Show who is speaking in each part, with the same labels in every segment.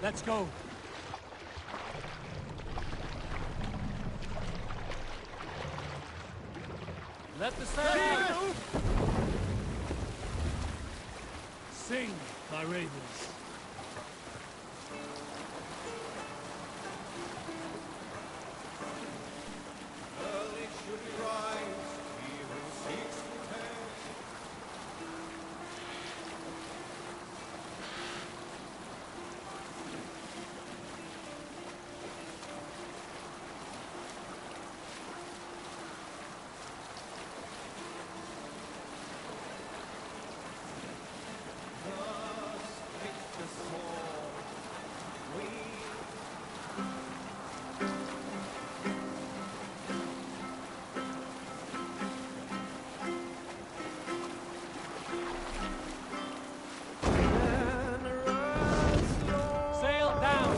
Speaker 1: Let's go. Let the sail out! Sing, my ravens.
Speaker 2: Early should we rise, he who seeks to tell. Thus fixed the sword, we
Speaker 1: Sail down!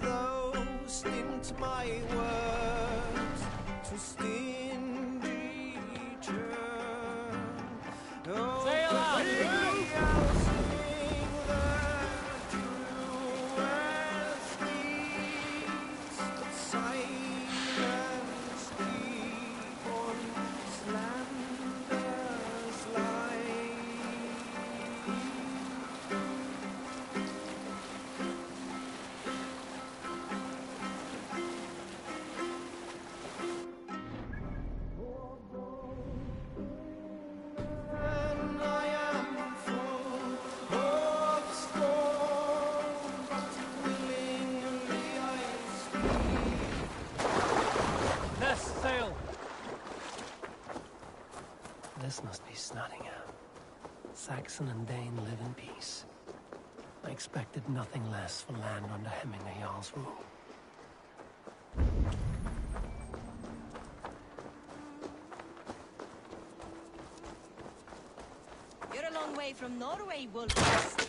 Speaker 2: those stint my words to stingy churn. Oh,
Speaker 1: Sail out!
Speaker 2: I'll sing the truest deeds, but silence keep on slander's lie. And I am full of scorn, but willingly I speak.
Speaker 1: Less sail!
Speaker 3: This must be Snottingham. Saxon and Dane live in peace. I expected nothing less for land under Hemminger Jarl's rule.
Speaker 4: You're a long way from Norway, Wolfers.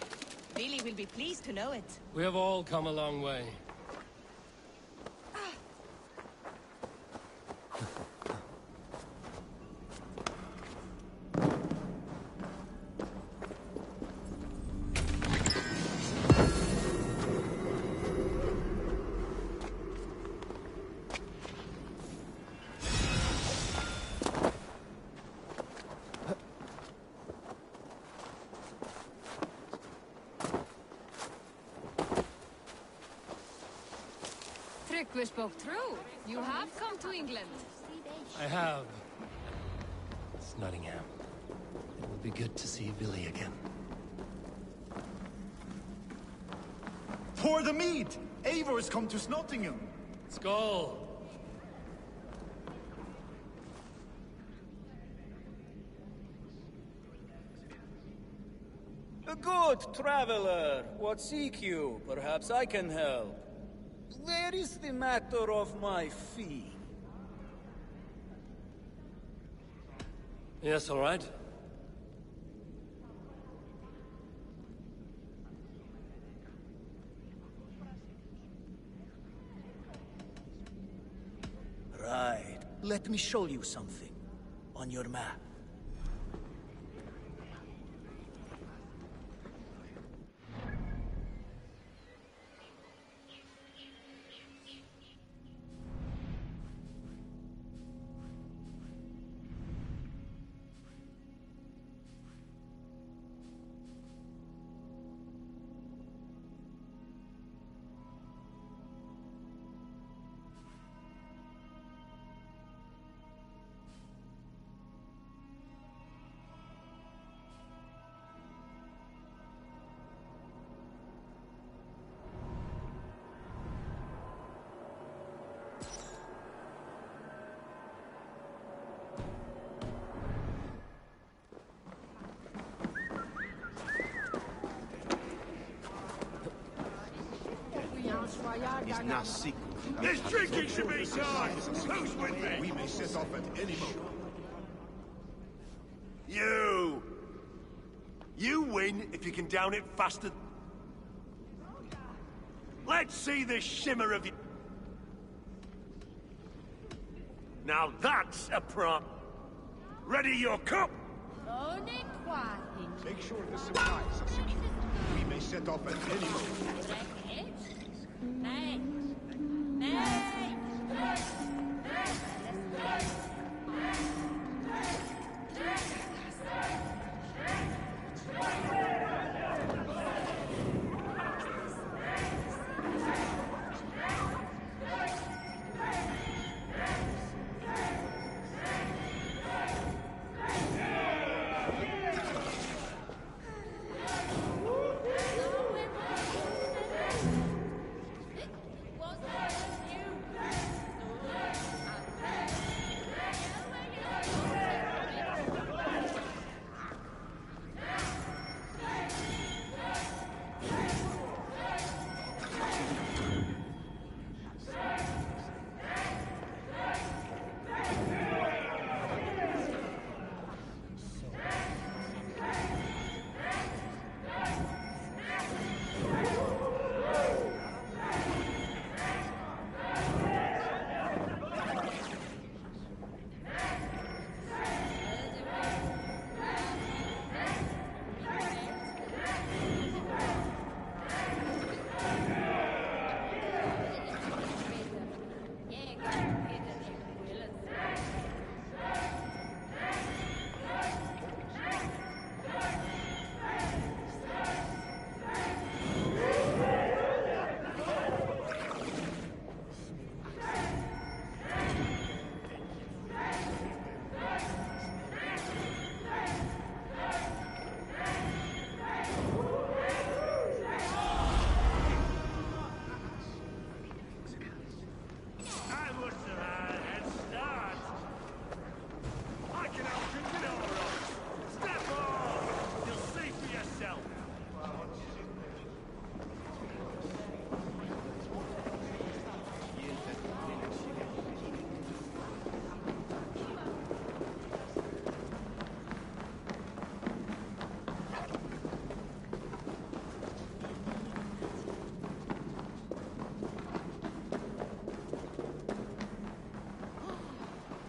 Speaker 4: Billy will be pleased to know it.
Speaker 1: We have all come a long way.
Speaker 5: We spoke true. You have come to England.
Speaker 1: I have.
Speaker 3: Snottingham. It will be good to see Billy again.
Speaker 6: Pour the mead! Eivor's come to Snottingham.
Speaker 1: Skull!
Speaker 7: A good traveler. What seek you? Perhaps I can help. Where is the matter of my fee?
Speaker 1: Yes, all right.
Speaker 7: Right. Let me show you something. On your map.
Speaker 6: He's not secret.
Speaker 8: This drinking should be done! Who's with me?
Speaker 6: We may set off at any moment.
Speaker 8: You win if you can down it faster. Let's see the shimmer of you. Now that's a prop. Ready your cup.
Speaker 6: Make sure the supplies are secure. We may set off at any moment.
Speaker 4: Nee. Nee.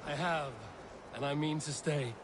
Speaker 1: I have, and I mean to stay.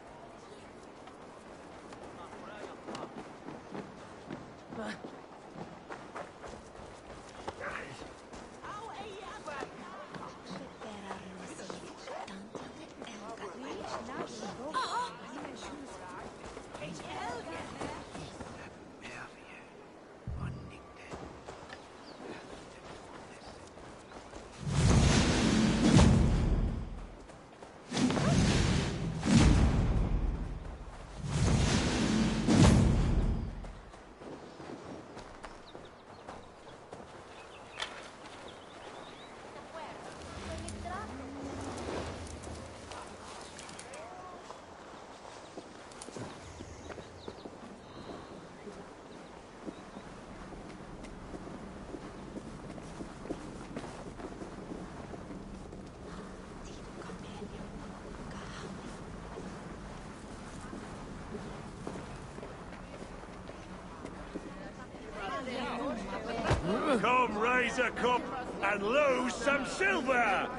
Speaker 8: Come raise a cup and lose some silver!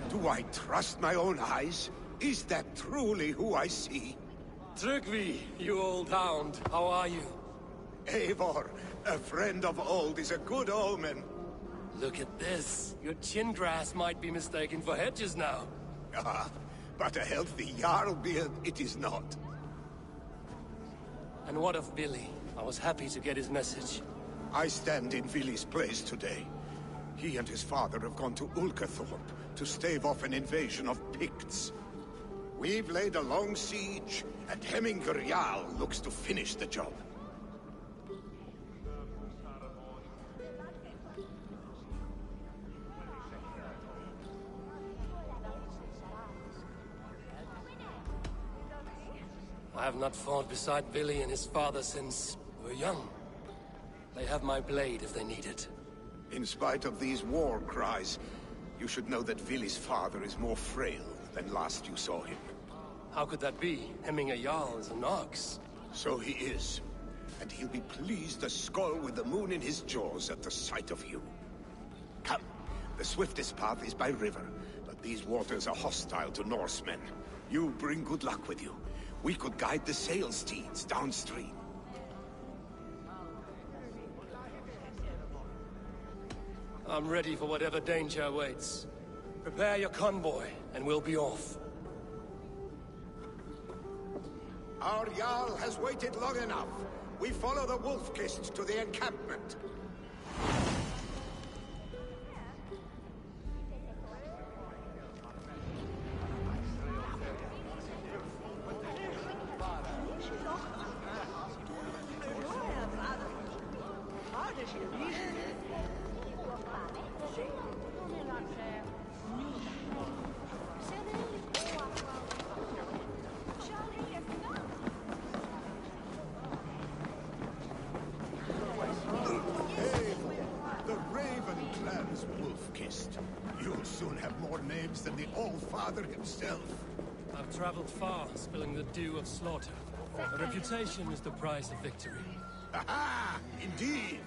Speaker 6: Do I trust my own eyes? Is that truly who I see?
Speaker 1: Trygvi, you old hound, how are you?
Speaker 6: Eivor, a friend of old is a good omen.
Speaker 1: Look at this. Your chin grass might be mistaken for hedges now.
Speaker 6: Ah, but a healthy Jarl beard it is not.
Speaker 1: And what of Billy? I was happy to get his message.
Speaker 6: I stand in Vili's place today. He and his father have gone to Ulkathorpe to stave off an invasion of Picts. We've laid a long siege, and Hemminger Jarl looks to finish the job.
Speaker 1: I have not fought beside Billy and his father since we were young. They have my blade if they need it.
Speaker 6: In spite of these war cries, You should know that Vili's father is more frail than last you saw him.
Speaker 1: How could that be? Hemming a Jarl is an ox.
Speaker 6: So he is. And he'll be pleased to skull with the moon in his jaws at the sight of you. Come. The swiftest path is by river, but these waters are hostile to Norsemen. You bring good luck with you. We could guide the sail steeds downstream.
Speaker 1: I'm ready for whatever danger awaits. Prepare your convoy, and we'll be off.
Speaker 6: Our Jarl has waited long enough. We follow the Wolf-Kist to the encampment. You'll soon have more names than the All-Father himself.
Speaker 1: I've traveled far, spilling the dew of slaughter. A reputation is the price of victory.
Speaker 6: Aha! Indeed!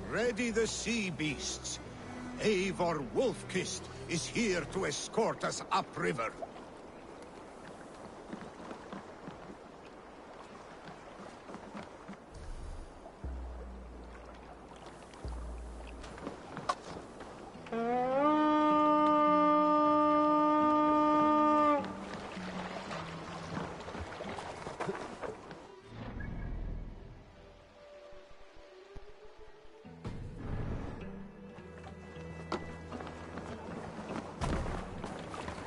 Speaker 6: Ready the sea beasts. Eivor Wolf-Kist is here to escort us upriver.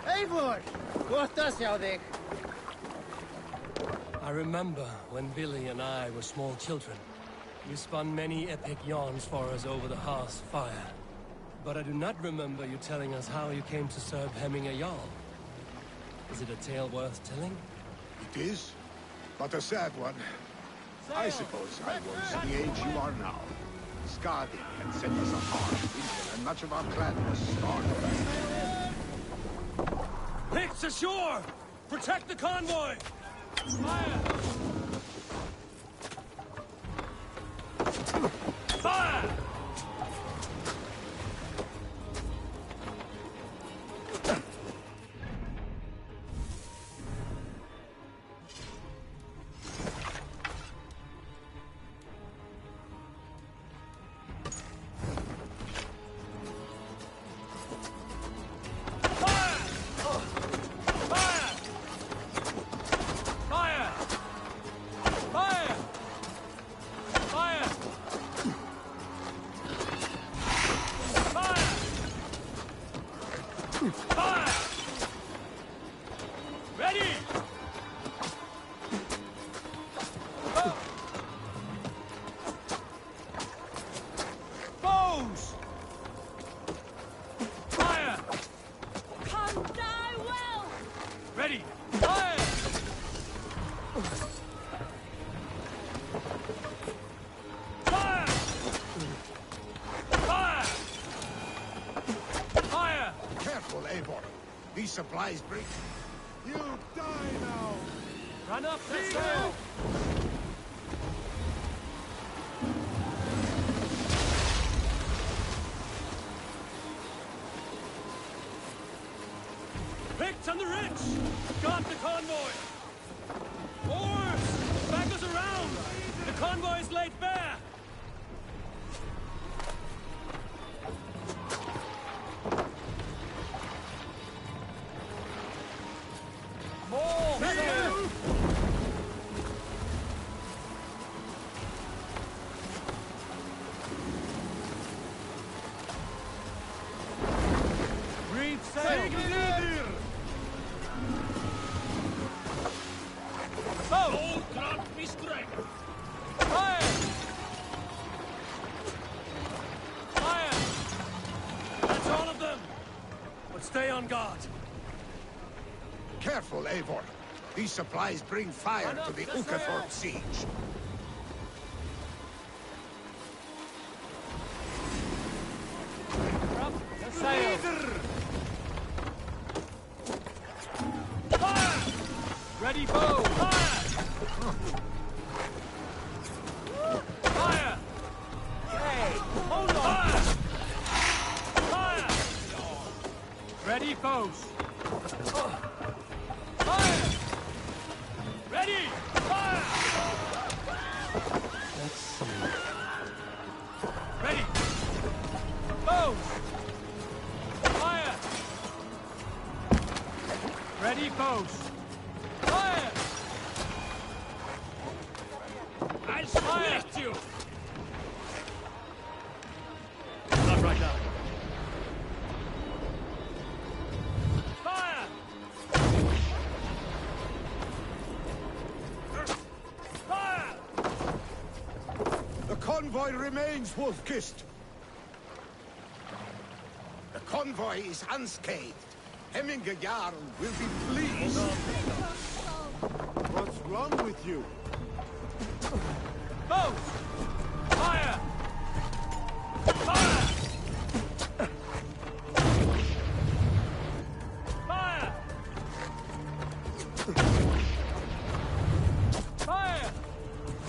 Speaker 9: Eivor! Gott sjá þig.
Speaker 1: I remember when Billy and I were small children. You spun many epic yarns for us over the hearth's fire. But I do not remember you telling us how you came to serve Hemming a Jarl. Is it a tale worth telling?
Speaker 6: It is, but a sad one. I suppose I was the age you are now. Skadi had sent us a harsh winter, and much of our clan was starved.
Speaker 1: Picts ashore! Protect the convoy! Fire! Fire!
Speaker 6: These supplies break.
Speaker 2: You die now!
Speaker 1: Run up the sail! Picked on the rich! Got the convoy! Oars! Back us around! The convoy is laid bare! Fire! Fire! That's all of them! But stay on guard.
Speaker 6: Careful, Eivor. These supplies bring fire to the Ulkathorpe siege.
Speaker 1: Sail! Fire! Ready, bow! Fire! Fire! Hey, hold on! Fire! Fire! Ready, bows! Fire! Ready! Fire!
Speaker 3: Let's see.
Speaker 1: Ready! Bows! Fire! Ready, bows! Fire! I'll split you! Not right now. Fire! Fire!
Speaker 6: The convoy remains, Wolf-Kissed. The convoy is unscathed. Hemminger Jarl will be pleased.
Speaker 2: What's wrong with you?
Speaker 1: Bows! Fire! Fire! Fire! Fire!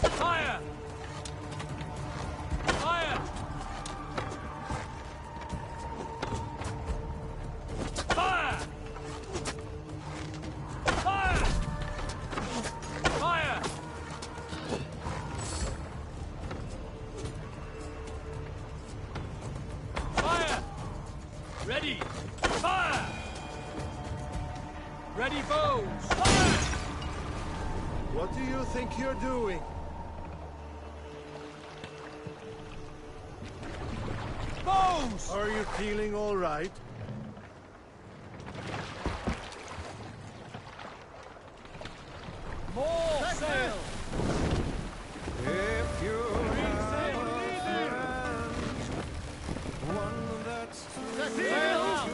Speaker 1: Fire! Fire! Fire! Fire! Fire! Fire! Ready! Fire! Ready, bows! Fire!
Speaker 2: What do you think you're doing?
Speaker 1: Bows!
Speaker 2: Are you feeling all right?
Speaker 1: More sail!
Speaker 2: If you
Speaker 1: sail!
Speaker 2: one that's
Speaker 1: Sail out!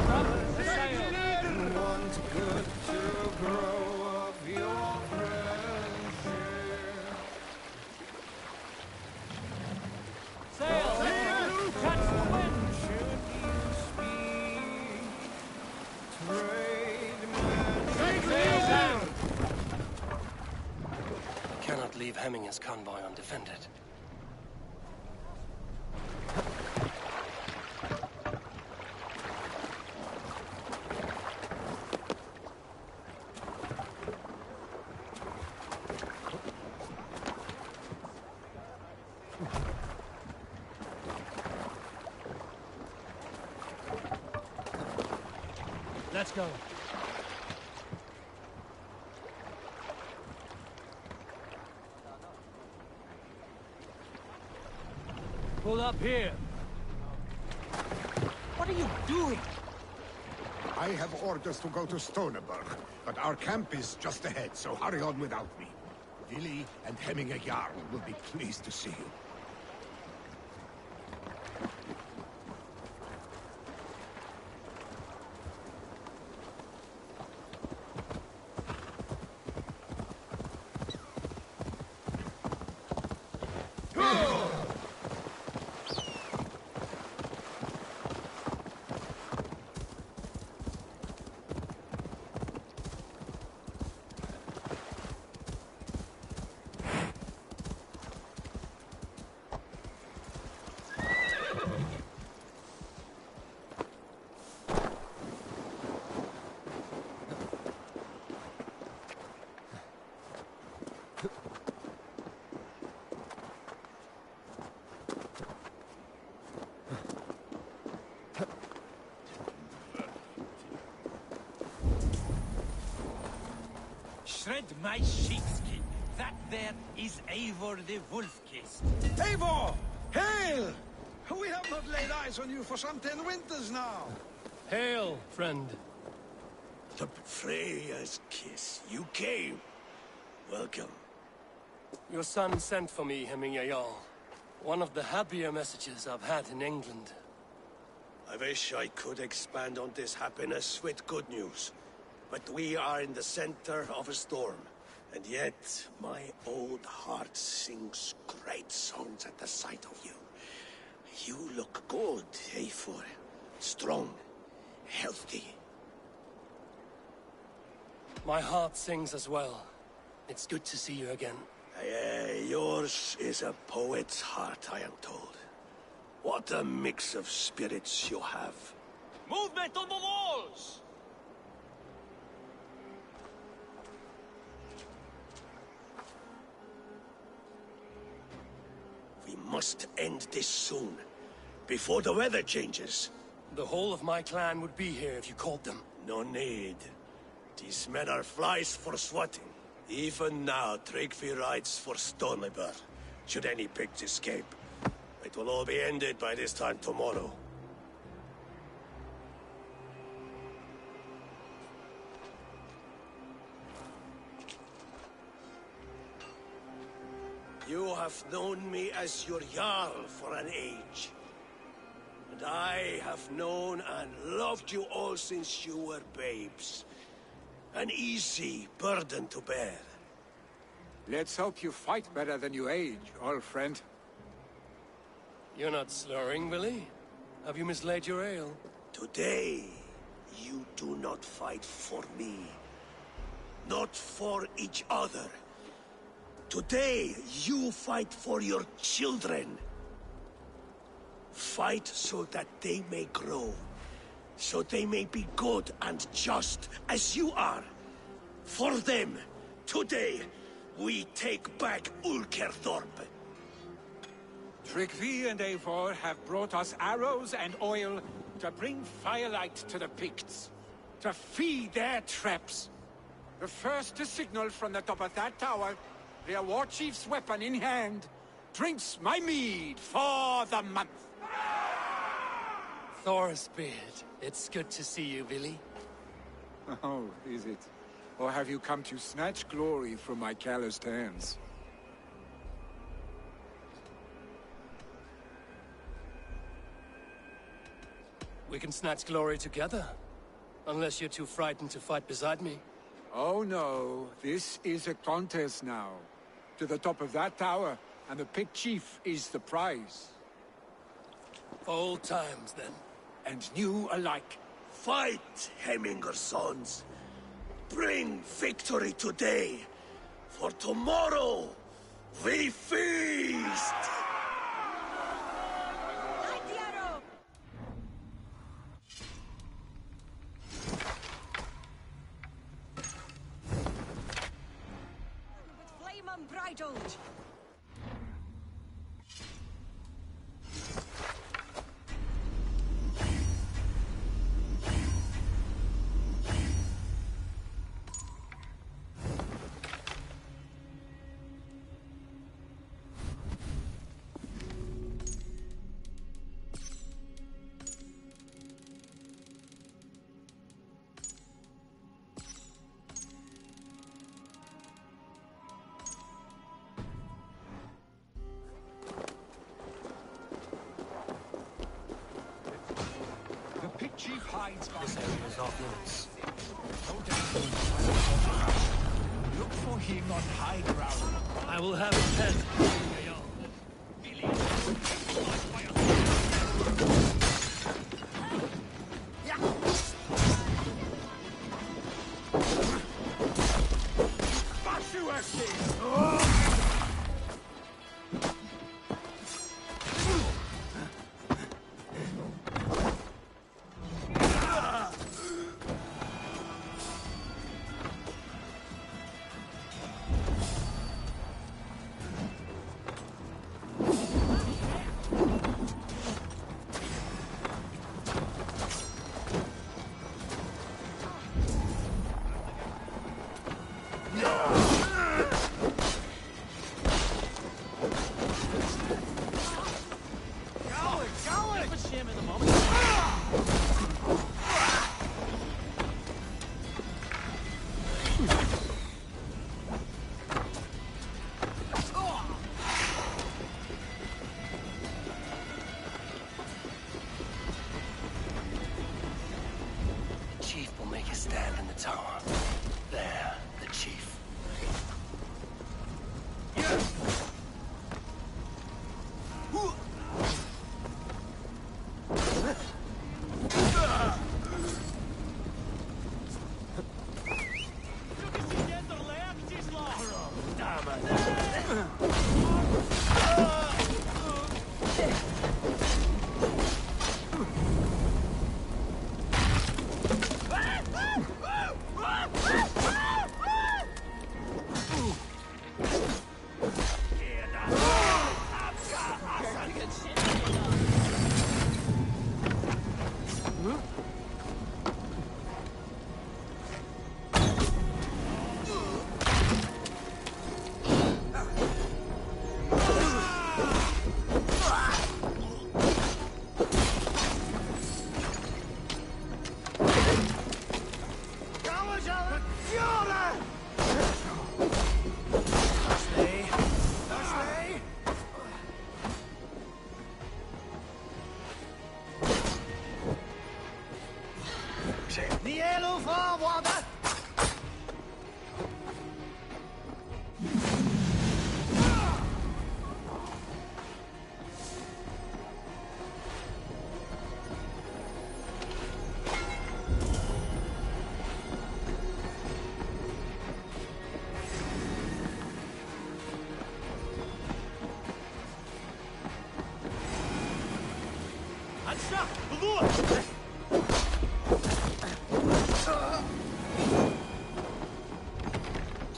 Speaker 1: Drop the sail!
Speaker 2: want good to grow of your friendship.
Speaker 1: Sail! Catch the wind!
Speaker 2: Should you speak, trade
Speaker 1: Sail down!
Speaker 3: Cannot leave Hemminger's convoy undefended.
Speaker 1: Let's go. Pull up here. What are you doing?
Speaker 6: I have orders to go to Stoneberg, but our camp is just ahead, so hurry on without me. Willi and Hemminger Jarl will be pleased to see you.
Speaker 10: Shred my sheepskin. That there is Eivor the Wolf-Kissed.
Speaker 11: Eivor! Hail! We have not laid eyes on you for some 10 winters now.
Speaker 1: Hail, friend.
Speaker 8: The Freya's kiss. You came. Welcome.
Speaker 1: Your son sent for me, Hemingway Jarl. One of the happier messages I've had in England.
Speaker 12: I wish I could expand on this happiness with good news. But we are in the center of a storm. And yet, my old heart sings great songs at the sight of you. You look good, Eivor. Strong, healthy.
Speaker 1: My heart sings as well. It's good to see you again.
Speaker 12: Yours is a poet's heart, I am told. What a mix of spirits you have.
Speaker 10: Movement on the walls!
Speaker 12: We must end this soon, before the weather changes.
Speaker 1: The whole of my clan would be here if you called them.
Speaker 12: No need. These men are flies for swatting. Even now, Tryggvi rides for Stonebur, should any pigs escape. It will all be ended by this time tomorrow. You have known me as your Jarl for an age. And I have known and loved you all since you were babes. An easy burden to bear.
Speaker 13: Let's hope you fight better than you age, old friend.
Speaker 1: You're not slurring, Willie? Have you mislaid your ale?
Speaker 12: Today, you do not fight for me. Not for each other. Today, you fight for your children. Fight so that they may grow. So they may be good and just as you are. For them, today, we take back Ulkerthorpe.
Speaker 13: Tryggvi and Eivor have brought us arrows and oil to bring firelight to the Picts. To feed their traps. The first to signal from the top of that tower, their war chief's weapon in hand, drinks my mead for the month.
Speaker 1: Thorsbeard, it's good to see you, Willie.
Speaker 13: Oh, is it? Or have you come to snatch glory from my calloused hands?
Speaker 1: We can snatch glory together. Unless you're too frightened to fight beside me.
Speaker 13: Oh no, this is a contest now. To the top of that tower, and the Pict Chief is the prize.
Speaker 1: For old times, then.
Speaker 13: And new alike.
Speaker 12: Fight, Hemminger sons. Bring victory today. For tomorrow, we feast!
Speaker 4: Light the arrow! With flame unbridled!
Speaker 11: Chief hides by
Speaker 1: This area is off limits.
Speaker 11: Look for him on high ground.
Speaker 1: I will have his head.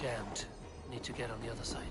Speaker 3: Jammed. Need to get on the other side.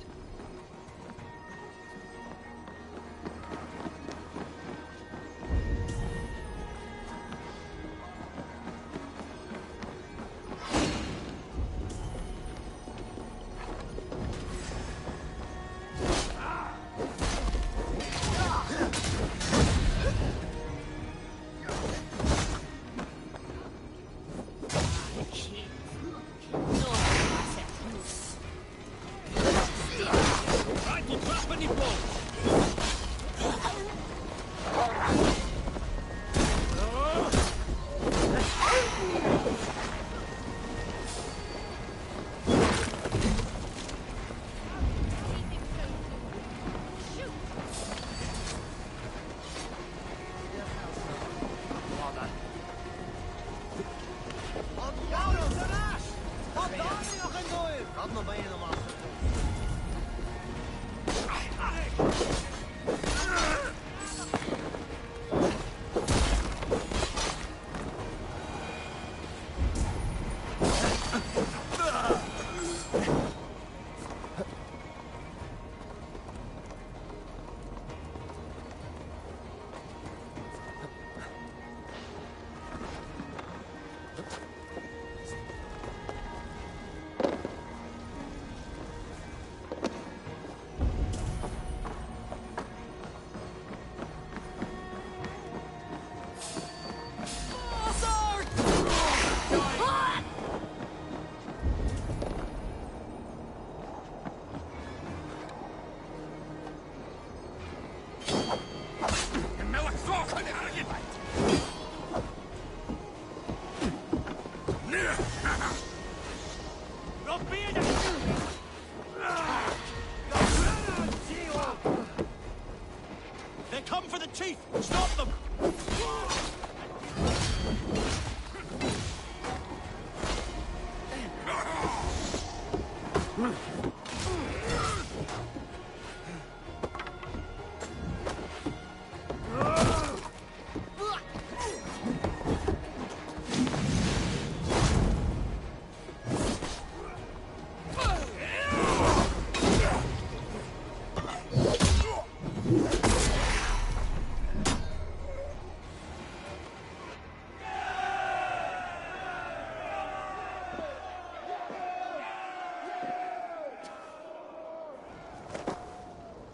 Speaker 10: They come for the chief! Stop them!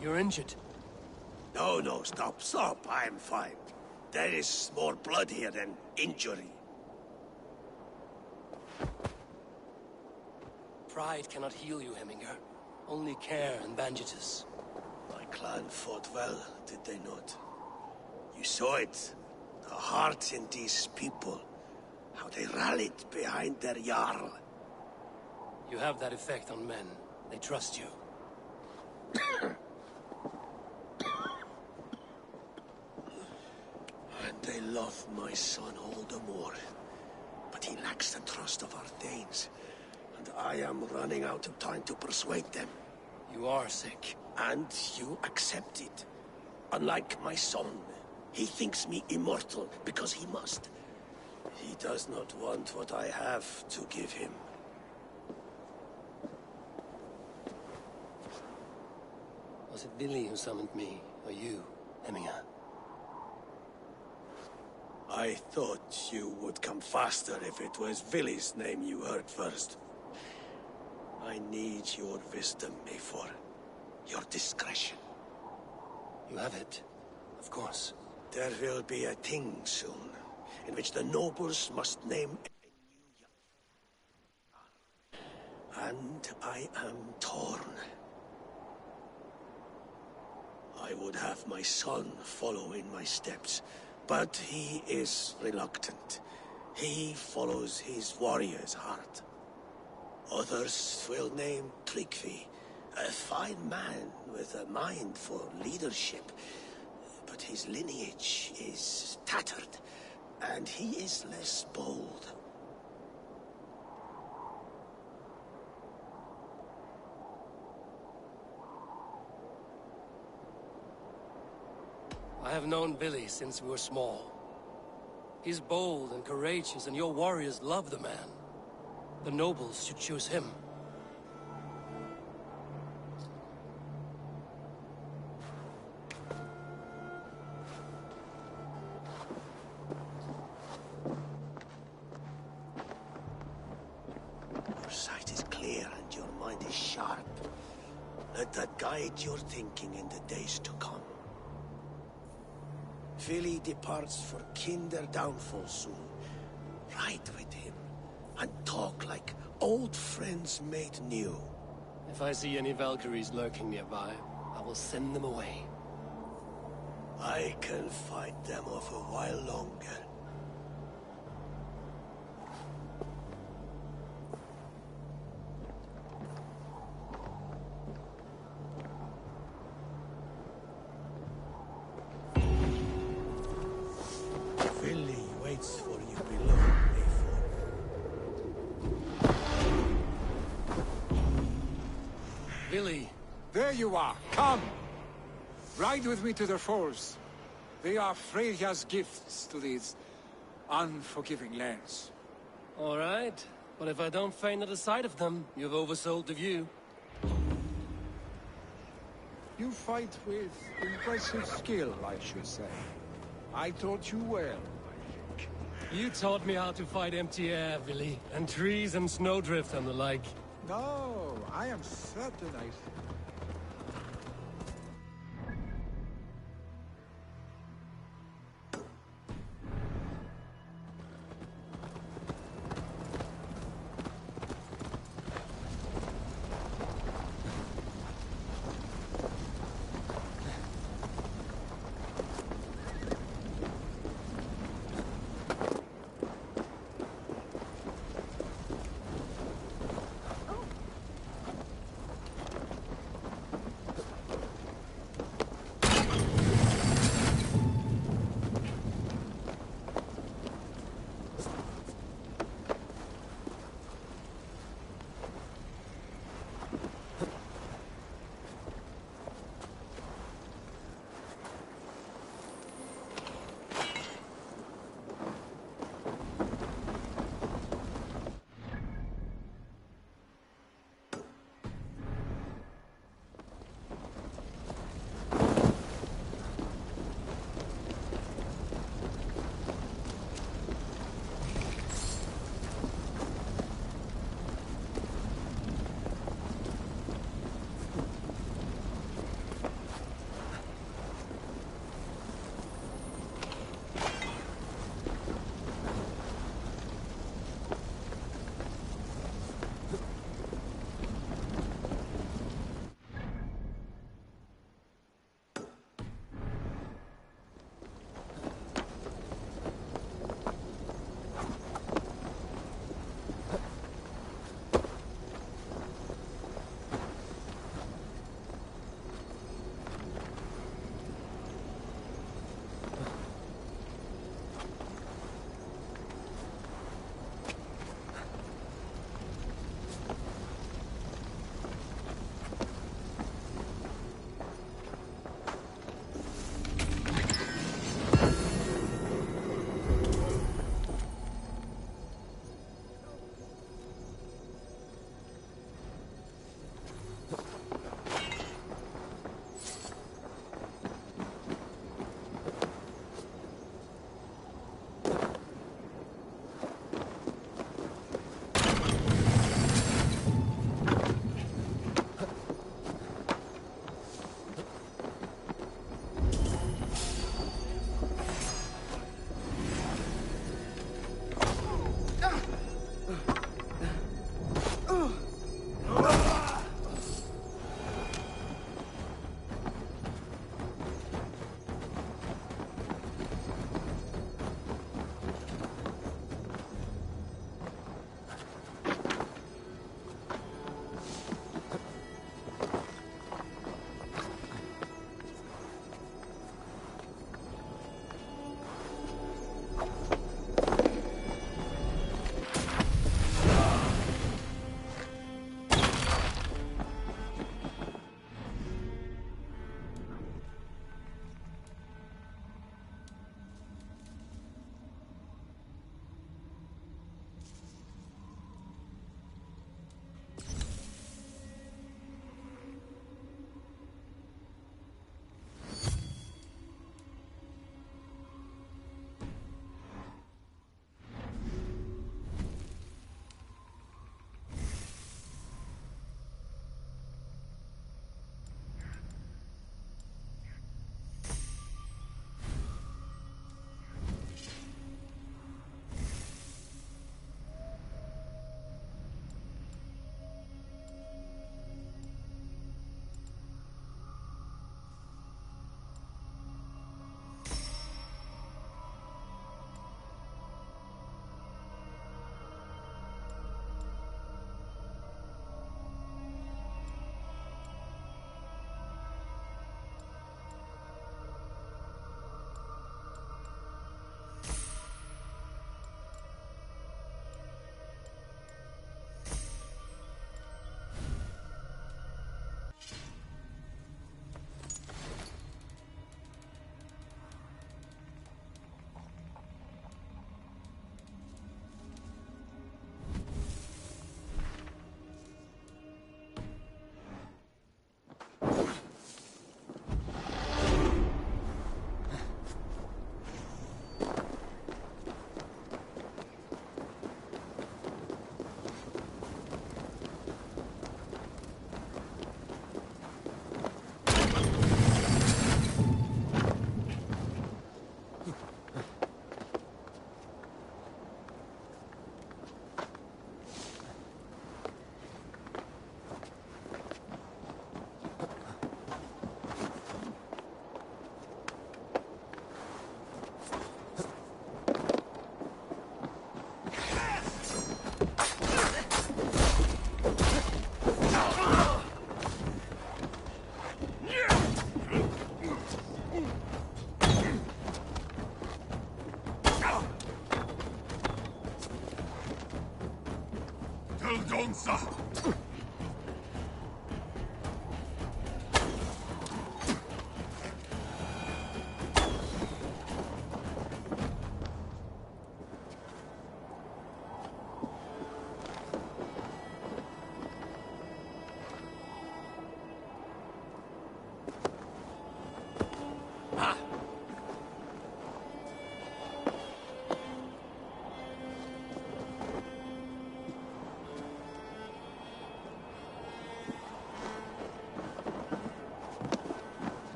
Speaker 3: You're injured.
Speaker 12: No, stop. I'm fine. There is more blood here than injury.
Speaker 3: Pride cannot heal you, Heminger. Only care and bandages.
Speaker 12: My clan fought well, did they not? You saw it. The heart in these people. How they rallied behind their Jarl.
Speaker 3: You have that effect on men. They trust you.
Speaker 12: And they love my son all the more. But he lacks the trust of our Danes. And I am running out of time to persuade them.
Speaker 1: You are sick.
Speaker 12: And you accept it. Unlike my son, he thinks me immortal because he must. He does not want what I have to give him.
Speaker 1: Was it Billy who summoned me, or you, Hemminger?
Speaker 12: I thought you would come faster if it was Villy's name you heard first. I need your wisdom, Eivor. Your discretion.
Speaker 1: You have it, of course.
Speaker 12: There will be a thing soon, in which the nobles must name a new young. And I am torn. I would have my son follow in my steps, but he is reluctant. He follows his warrior's heart. Others will name Tryggvi, a fine man with a mind for leadership. But his lineage is tattered, and he is less bold.
Speaker 1: I have known Billy since we were small. He's bold and courageous, and your warriors love the man. The nobles should choose him.
Speaker 12: Your sight is clear and your mind is sharp. Let that guide your thinking in the days to come. Vili departs for kinder downfall soon. Ride with him, and talk like old friends made new.
Speaker 1: If I see any Valkyries lurking nearby, I will send them away.
Speaker 12: I can fight them off a while longer. Vili waits for you below,
Speaker 1: Billy!
Speaker 13: There you are. Come! Ride with me to the falls. They are Freya's gifts to these unforgiving lands.
Speaker 1: All right. But if I don't faint at the sight of them, you've oversold the view.
Speaker 13: You fight with impressive skill, I should say. I taught you well, I think.
Speaker 1: You taught me how to fight empty air, Billy, and trees and snowdrift and the like.
Speaker 13: No, I am certain I...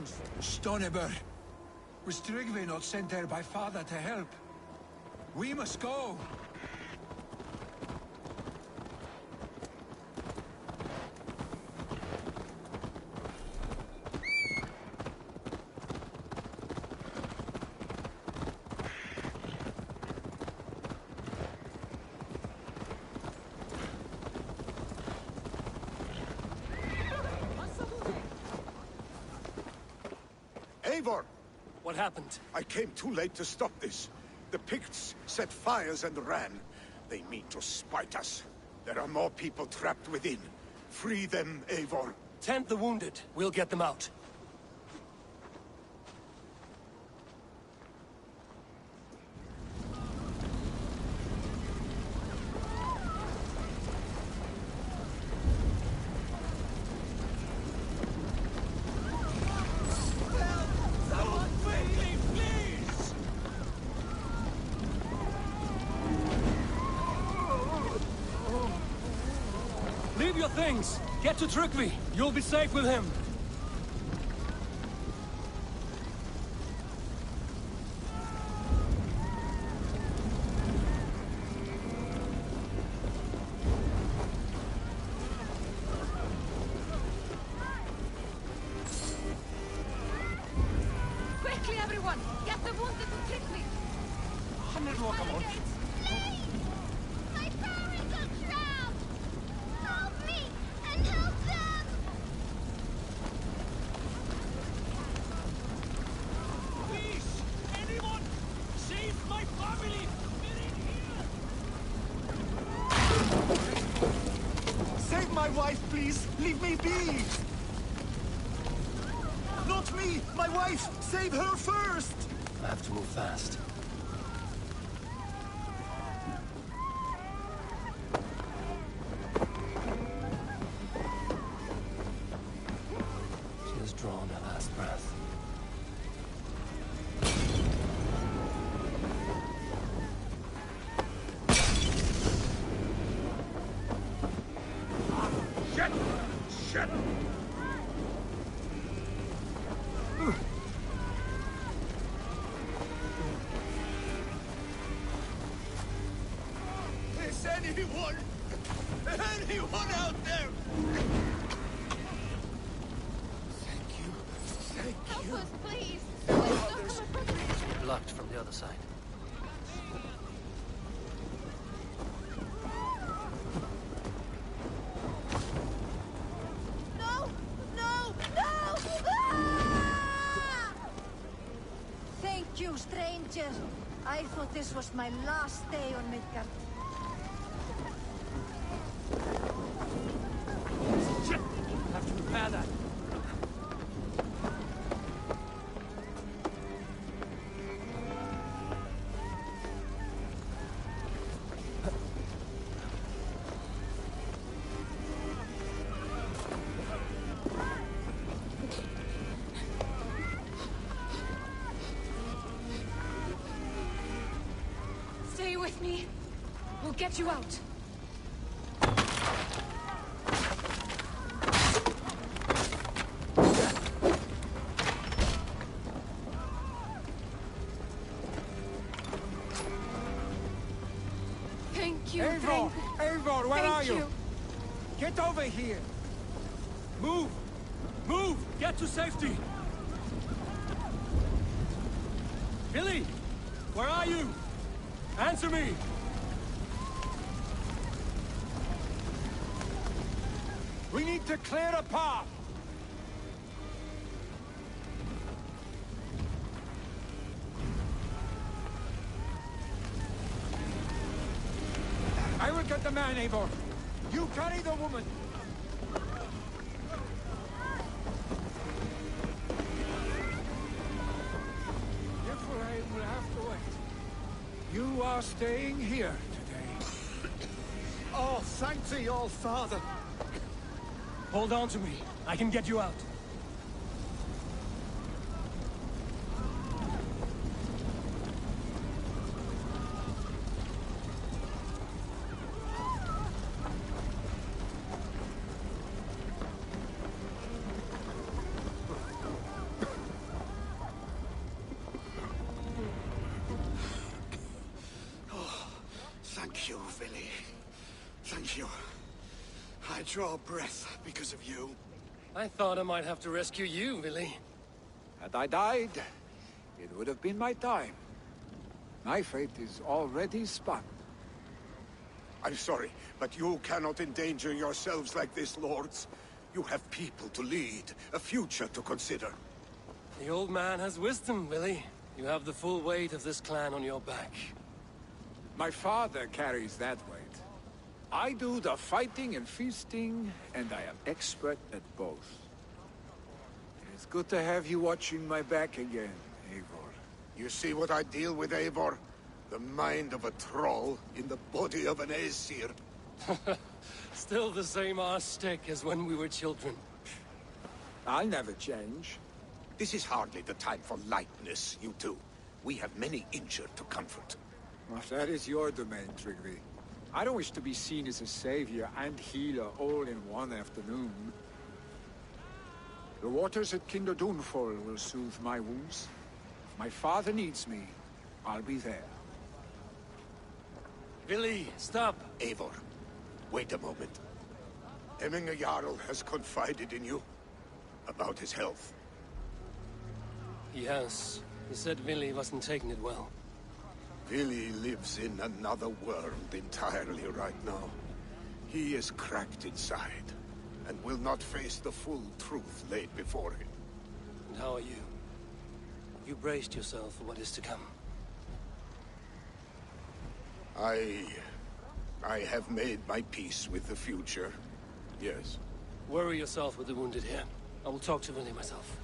Speaker 13: Wolf, Stonebur. Was Tryggvi not sent there by father to help? We must go.
Speaker 6: Eivor!
Speaker 1: What happened?
Speaker 6: I came too late to stop this. The Picts set fires and ran. They mean to spite us. There are more people trapped within. Free them, Eivor.
Speaker 1: Tend the wounded. We'll get them out. Leave your things! Get to Tryggvi! You'll be safe with him!
Speaker 5: Quickly, everyone! Get the wounded to Tryggvi!
Speaker 14: My parents are trapped! Help me and help them!
Speaker 10: Please! Anyone! Save my family!
Speaker 11: Save my wife, please! Leave me be! Not me! My wife! Save her first!
Speaker 3: I have to move fast. She has drawn her last breath.
Speaker 8: Shit! Shit!
Speaker 2: Is anyone out there?
Speaker 14: Help us, please!
Speaker 3: Blocked from the other side.
Speaker 14: No! No! No! Ah!
Speaker 15: Thank you, stranger. I thought this was my last day on Midgard.
Speaker 1: Shit! Have to repair that.
Speaker 5: Stay with me. We'll get you out. Thank you.
Speaker 13: Eivor! Eivor, where are
Speaker 5: Thank
Speaker 13: you? Get over here!
Speaker 1: Move! Move! Get to safety! Billy! Where are you? Answer me!
Speaker 13: We need to clear a path! I will get the man, Eivor. You carry the woman. Therefore, I will have to wait. You are staying here today.
Speaker 11: Oh, thank thee, all father.
Speaker 1: Hold on to me. I can get you out.
Speaker 6: draw breath because of you.
Speaker 1: I thought I might have to rescue you, Willy.
Speaker 13: Had I died, it would have been my time. My fate is already spun.
Speaker 6: I'm sorry, but you cannot endanger yourselves like this, lords. You have people to lead, a future to consider.
Speaker 1: The old man has wisdom, Willy. You have the full weight of this clan on your back.
Speaker 13: My father carries that weight. I do the fighting and feasting, and I am expert at both. It's good to have you watching my back again, Eivor.
Speaker 6: You see what I deal with, Eivor? The mind of a troll in the body of an Aesir.
Speaker 1: Still the same arse stick as when we were children.
Speaker 13: I'll never change.
Speaker 6: This is hardly the time for lightness, you two. We have many injured to comfort.
Speaker 13: Well, that is your domain, Tryggvi. I don't wish to be seen as a savior and healer all in one afternoon. The waters at Kinderdunfol will soothe my wounds. If my father needs me, I'll be there.
Speaker 1: Willy, stop!
Speaker 6: Eivor, wait a moment. Hemminger Jarl has confided in you about his health.
Speaker 1: Yes. He said Willy wasn't taking it well.
Speaker 6: Willy lives in another world entirely right now. He is cracked inside, and will not face the full truth laid before him.
Speaker 1: And how are you? You braced yourself for what is to come.
Speaker 6: I have made my peace with the future. Yes.
Speaker 1: Worry yourself with the wounded here. I will talk to Willy myself.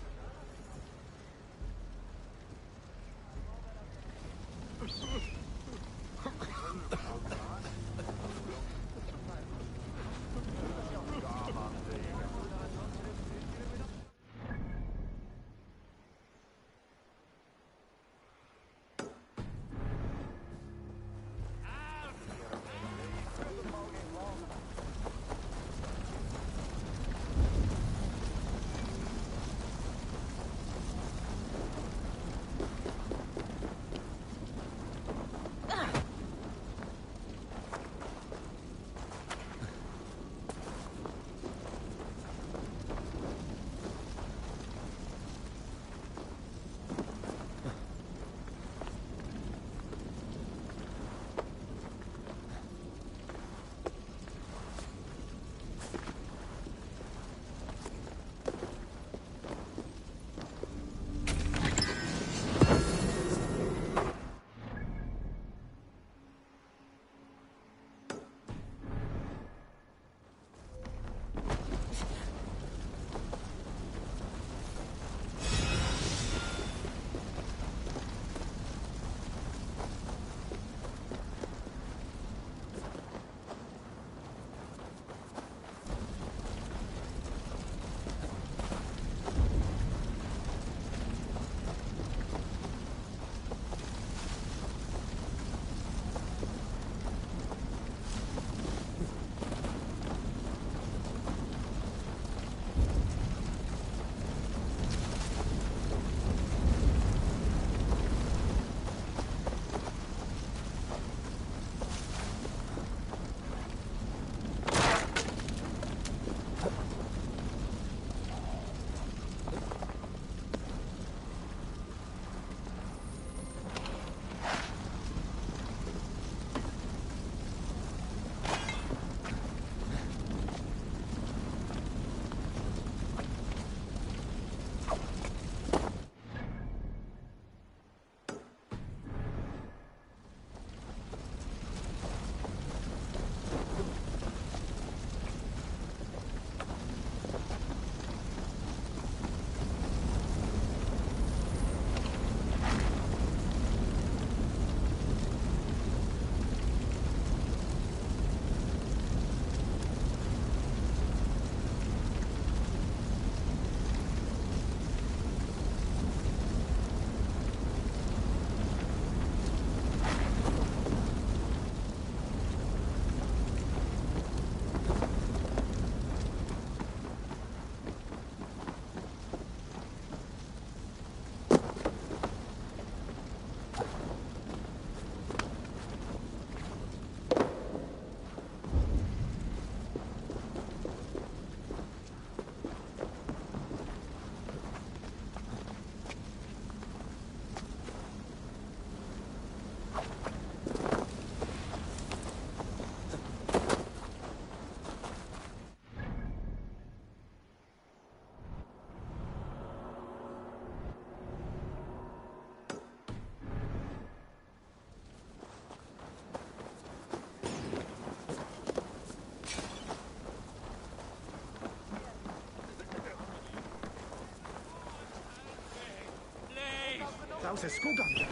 Speaker 11: se skuggan.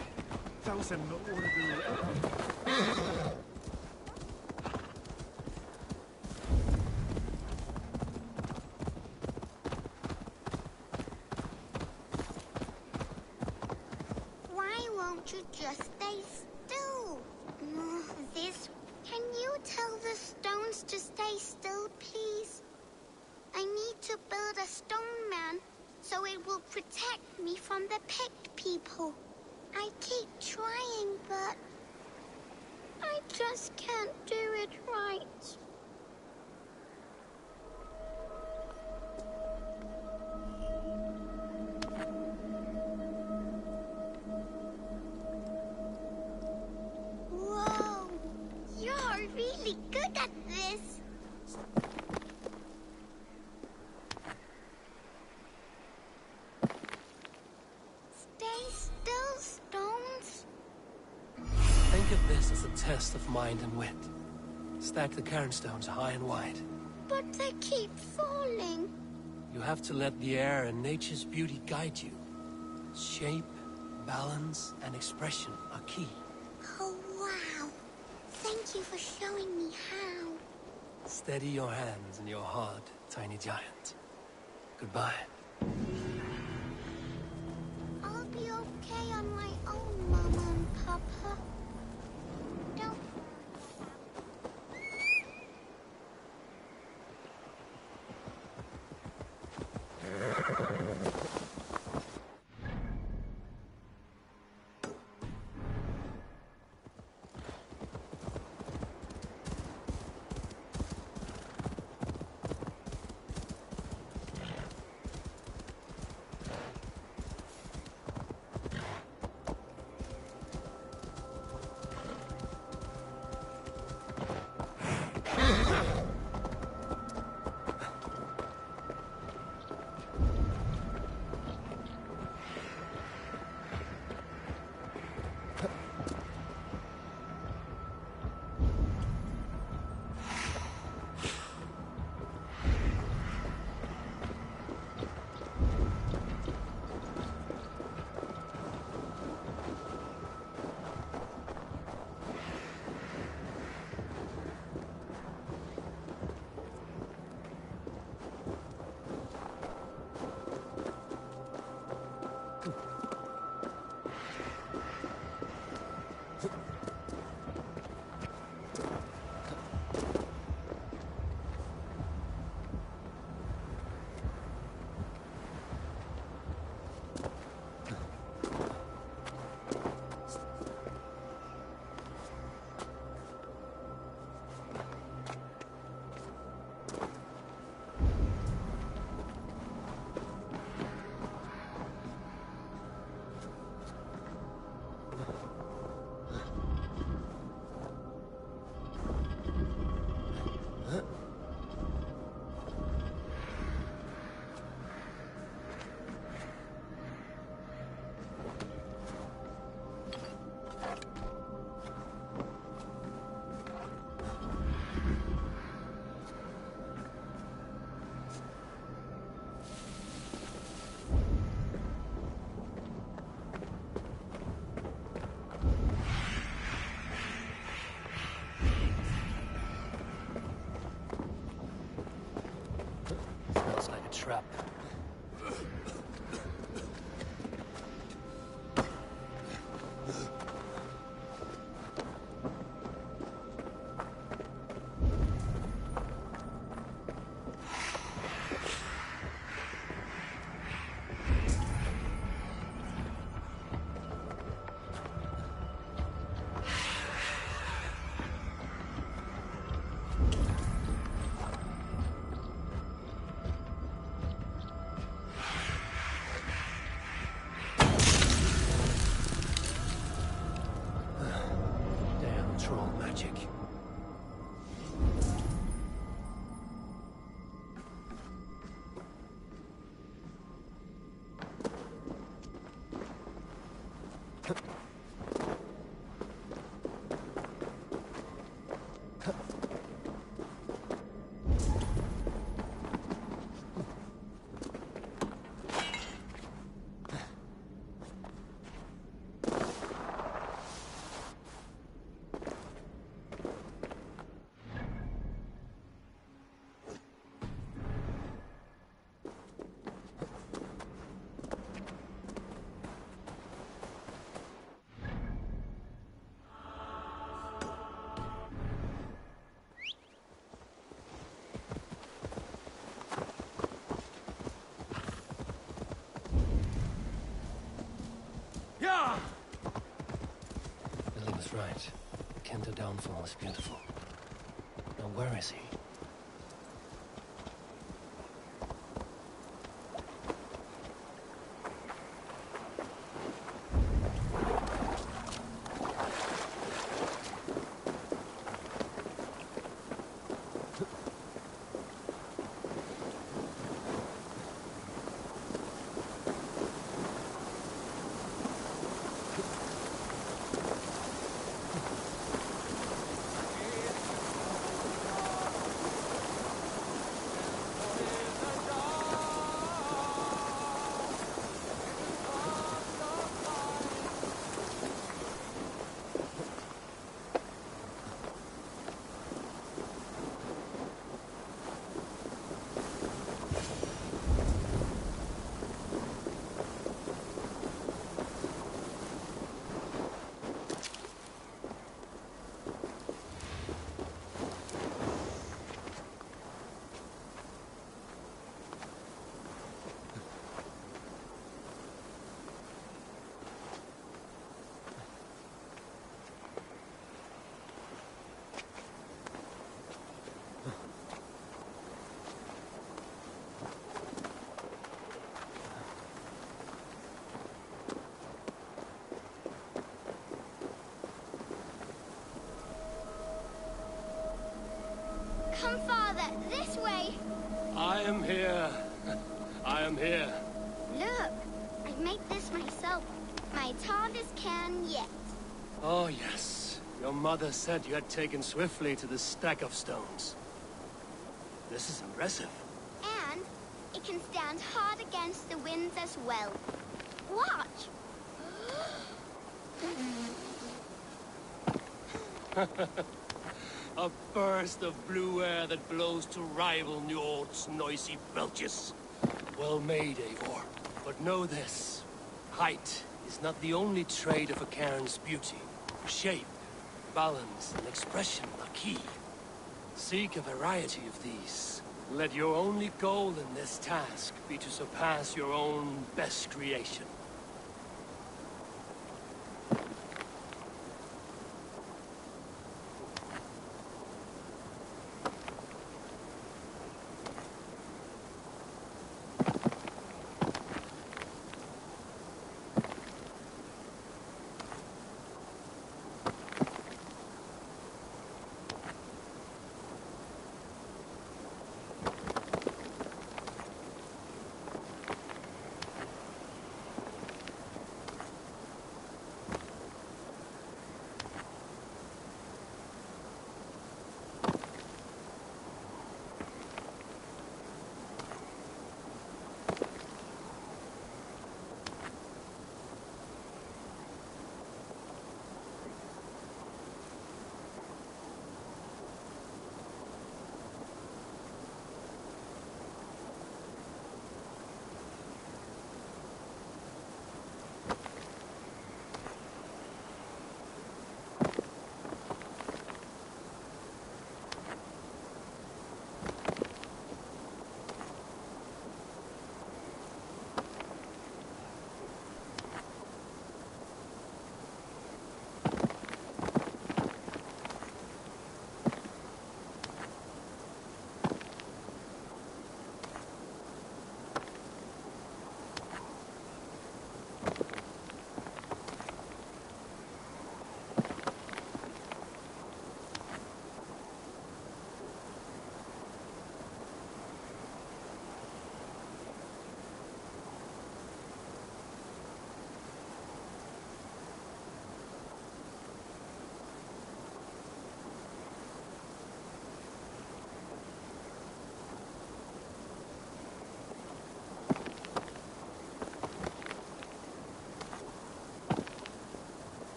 Speaker 11: Thousand ordu.
Speaker 14: Why won't you just stay still? This... Can you tell the stones to stay still, please? I need to build a stone man, so it will protect me from the picked people. I keep trying, but... I just can't do it right. Whoa! You're really good at this! Stay still, stones.
Speaker 3: Think of this as a test of mind and wit. Stack the cairnstones high and wide.
Speaker 14: But they keep falling.
Speaker 3: You have to let the air and nature's beauty guide you. Shape, balance, and expression are key.
Speaker 14: Oh, wow. Thank you for showing me how.
Speaker 3: Steady your hands and your heart, tiny giant. Goodbye.
Speaker 14: I'll be okay on my own, Mama and Papa. Don't...
Speaker 3: Smells like a trap. Damn troll magic. Billy was right. The Kenta downfall is beautiful. Now where is he?
Speaker 14: Come, Father, this way.
Speaker 1: I am here. I am here.
Speaker 14: Look, I made this myself. My hardest can yet.
Speaker 1: Oh, yes. Your mother said you had taken swiftly to the stack of stones. This is impressive.
Speaker 14: And it can stand hard against the winds as well. Watch.
Speaker 1: A burst of blue air that blows to rival Njord's noisy belches. Well made, Eivor. But know this. Height is not the only trait of a cairn's beauty. Shape, balance, and expression are key. Seek a variety of these. Let your only goal in this task be to surpass your own best creation.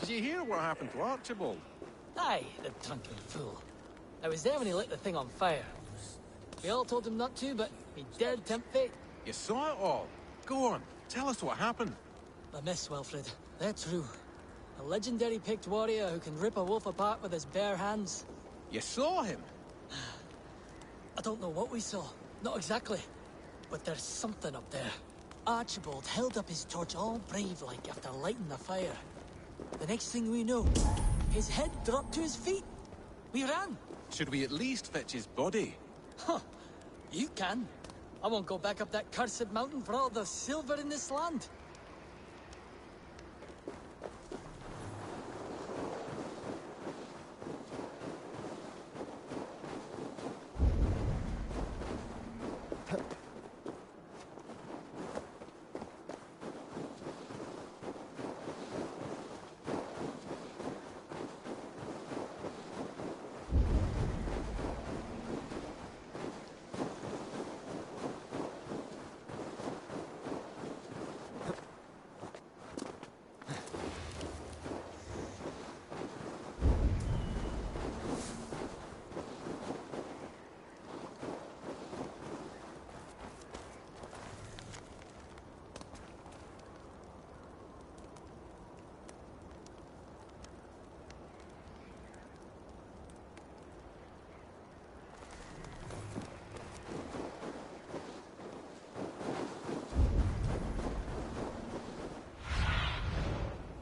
Speaker 16: Did you hear what happened to Archibald?
Speaker 17: Aye, the drunken fool. I was there when he lit the thing on fire. We all told him not to, but he dared tempt fate.
Speaker 16: You saw it all. Go on, tell us what happened.
Speaker 17: The myths, Wilfred. They're true. A legendary picked warrior who can rip a wolf apart with his bare hands.
Speaker 16: You saw him?
Speaker 17: I don't know what we saw. Not exactly. But there's something up there. Archibald held up his torch all brave-like after lighting the fire. The next thing we know, his head dropped to his feet. We ran.
Speaker 16: Should we at least fetch his body?
Speaker 17: Huh. You can. I won't go back up that cursed mountain for all the silver in this land.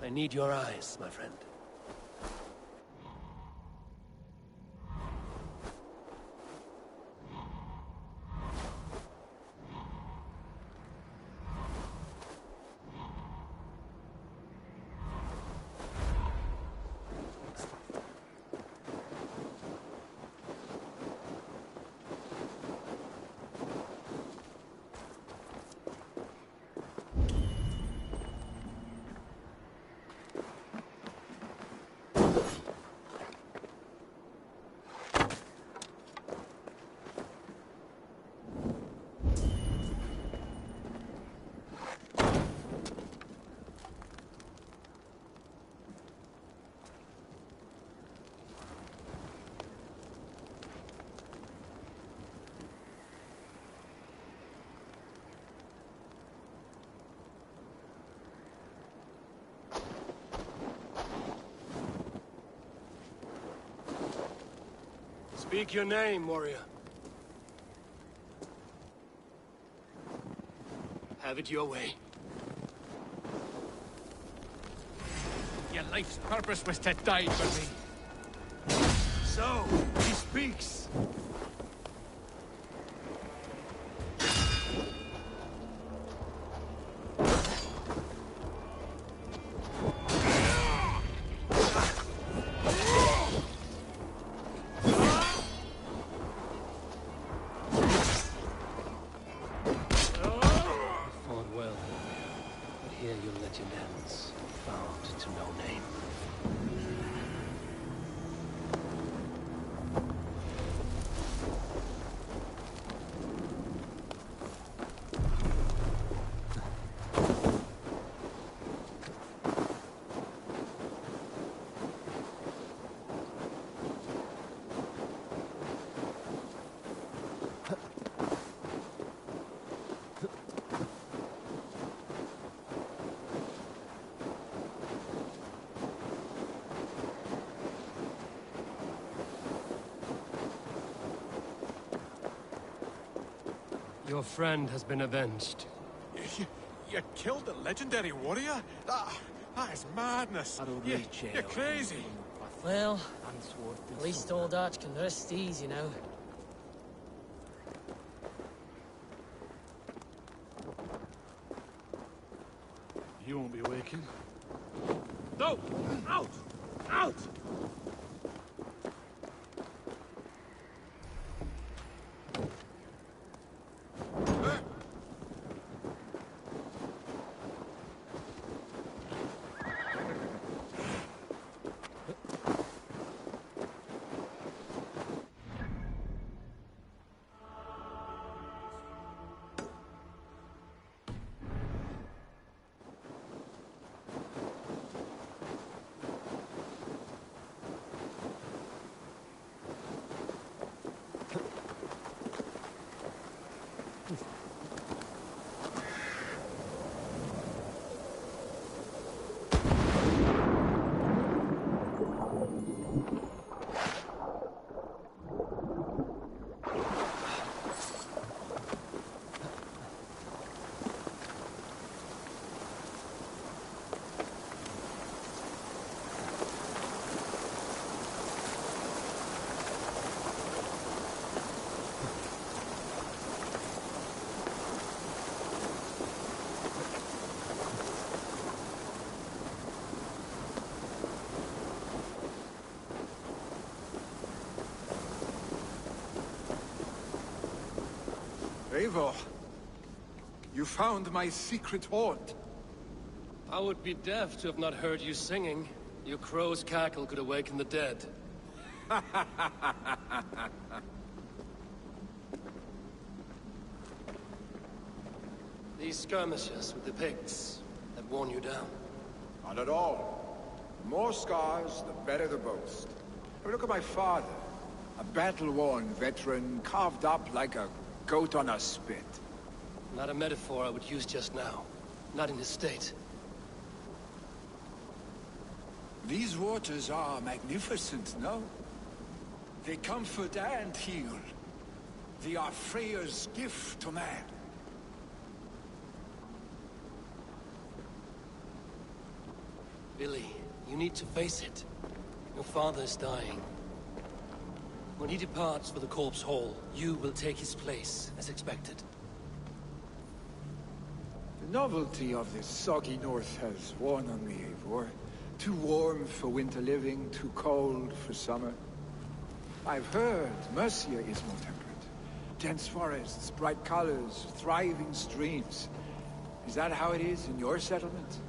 Speaker 3: I need your eyes, my friend.
Speaker 1: Speak your name, warrior. Have it your way.
Speaker 10: Your life's purpose was to die for me.
Speaker 1: So, he speaks. Your friend has been avenged.
Speaker 16: You killed the legendary warrior? That is madness. You're crazy.
Speaker 17: Well, at least old Arch can rest easy now.
Speaker 18: You won't be waking.
Speaker 10: No! Out! Out!
Speaker 13: Eivor, you found my secret haunt.
Speaker 1: I would be deaf to have not heard you singing. Your crow's cackle could awaken the dead. These skirmishes with the Picts that worn you down?
Speaker 11: Not at all. The more scars, the better the boast. I mean, look at my father. A battle-worn veteran, carved up like a goat on a spit.
Speaker 1: Not a metaphor I would use just now. Not in this state.
Speaker 11: These waters are magnificent, no? They comfort and heal. They are Freya's gift to man.
Speaker 1: Billy, you need to face it. Your father is dying. When he departs for the Corpse Hall, you will take his place, as expected.
Speaker 11: The novelty of this soggy north has worn on me, Eivor. Too warm for winter living, too cold for summer. I've heard Mercia is more temperate. Dense forests, bright colors, thriving streams. Is that how it is in your settlement?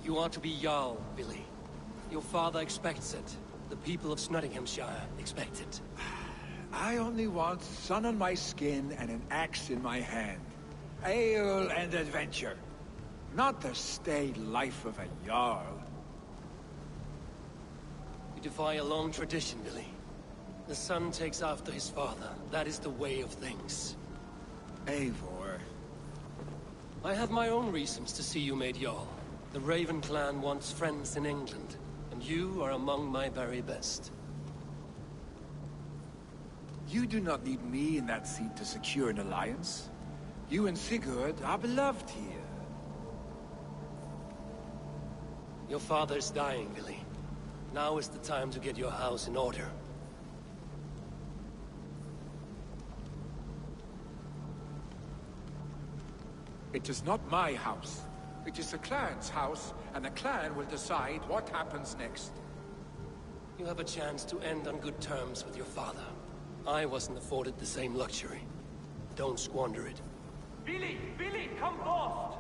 Speaker 1: You are to be Jarl, Billy. Your father expects it. The people of Nottinghamshire expect it.
Speaker 11: I only want sun on my skin and an axe in my hand. Ale and adventure. Not the staid life of a Jarl.
Speaker 1: You defy a long tradition, Billy. The son takes after his father. That is the way of things.
Speaker 11: Eivor.
Speaker 1: I have my own reasons to see you made Jarl. The Raven clan wants friends in England, and you are among my very best.
Speaker 11: You do not need me in that seat to secure an alliance. You and Sigurd are beloved here.
Speaker 1: Your father is dying, Billy. Now is the time to get your house in order.
Speaker 13: It is not my house. It is the clan's house, and the clan will decide what happens next.
Speaker 1: You have a chance to end on good terms with your father. I wasn't afforded the same luxury. Don't squander it.
Speaker 10: Billy! Billy, come fast!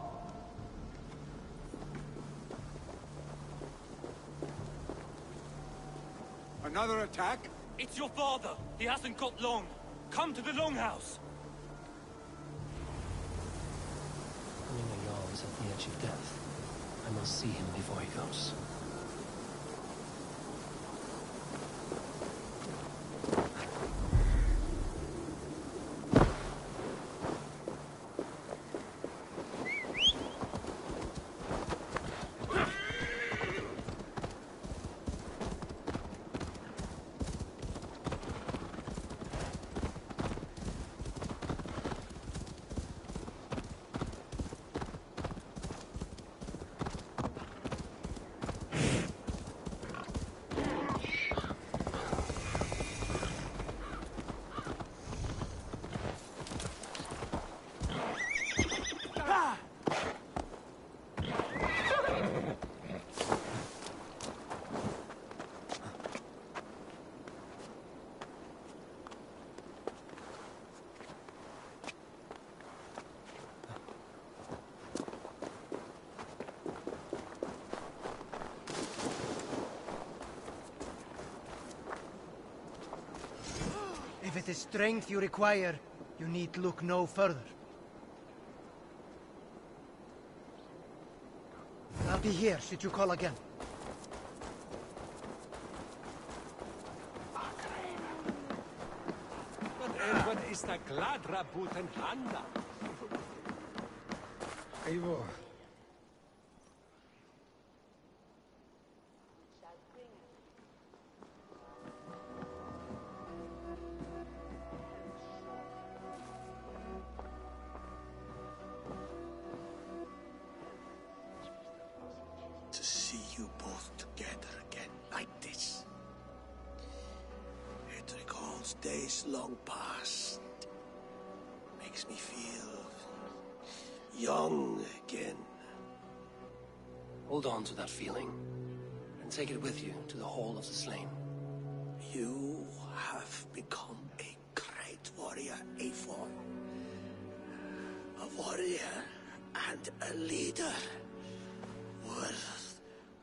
Speaker 13: Another attack?
Speaker 10: It's your father! He hasn't got long! Come to the Longhouse!
Speaker 3: Hemming a Jarl is at the edge of death. I must see him before he goes.
Speaker 9: If it is strength you require, you need look no further. I'll be here should you call again.
Speaker 10: Wat is dat gladra boeten handa?
Speaker 11: Eivor.
Speaker 12: To see you both together again like this. It recalls days long past. Makes me feel young again.
Speaker 3: Hold on to that feeling, and take it with you to the Hall of the Slain.
Speaker 12: You have become a great warrior, Eivor. A warrior and a leader.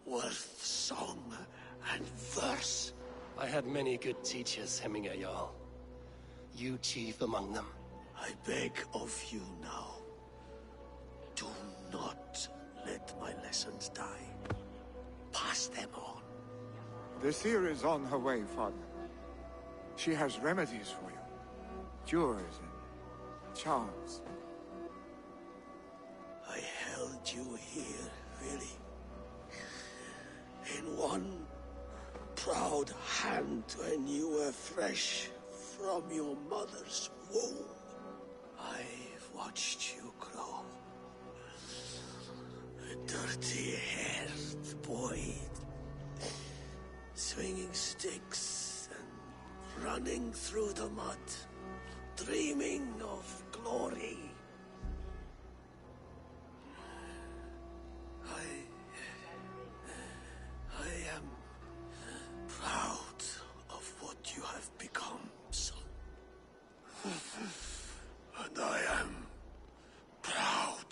Speaker 12: Worth song and verse.
Speaker 3: I had many good teachers, Hemminger Jarl. You chief among them.
Speaker 12: I beg of you now, do not let my lessons die. Pass them on.
Speaker 11: The seer is on her way, Father. She has remedies for you. Cures and charms.
Speaker 12: I held you here, really. In one proud hand when you were fresh from your mother's womb. I've watched you grow. A dirty-haired boy, swinging sticks and running through the mud, dreaming of glory. I am proud of what you have become, son. And I am proud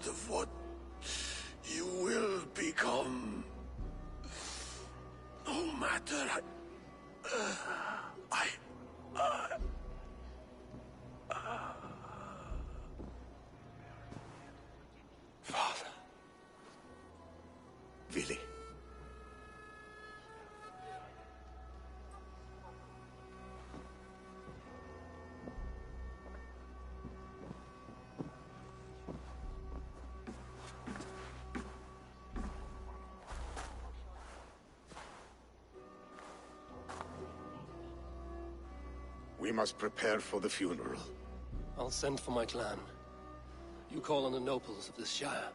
Speaker 12: of what you will become. No matter
Speaker 3: Father.
Speaker 12: Vili.
Speaker 6: We must prepare for the funeral.
Speaker 3: I'll send for my clan. You call on the nobles of this shire.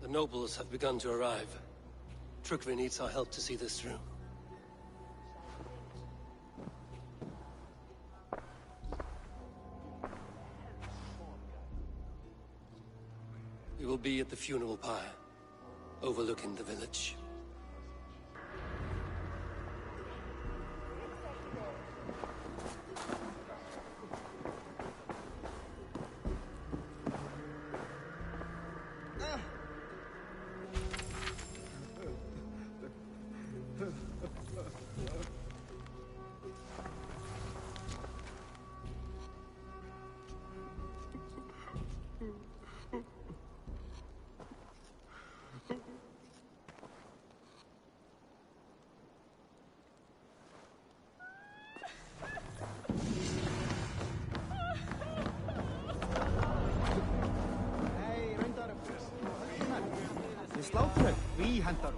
Speaker 3: The nobles have begun to arrive. Trukvi needs our help to see this through. We will be at the funeral pyre, overlooking the village.
Speaker 9: Slaughter, we hunters.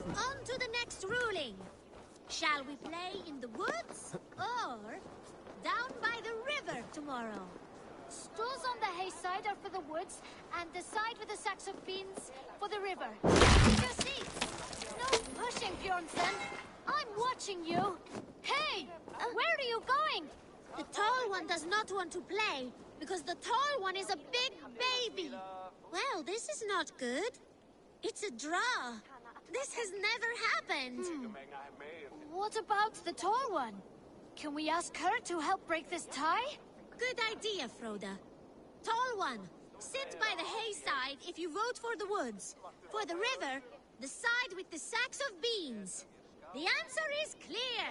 Speaker 14: On to the next ruling. Shall we play in the woods or down by the river tomorrow?
Speaker 19: Stools on the hay side are for the woods, and the side with the sacks of beans for the river.
Speaker 14: Take your seats.
Speaker 19: No pushing, Bjornsen. I'm watching you. Hey! Where are you going?
Speaker 14: The tall
Speaker 19: one does not want to play because the tall one is a big baby. Well, this is not good. It's a draw. This has never happened. What about the tall one? Can we ask her to help break this tie? Good idea, Froda. Tall one, sit by the hayside if you vote for the woods. For the river, the side with the sacks of beans. The answer is clear.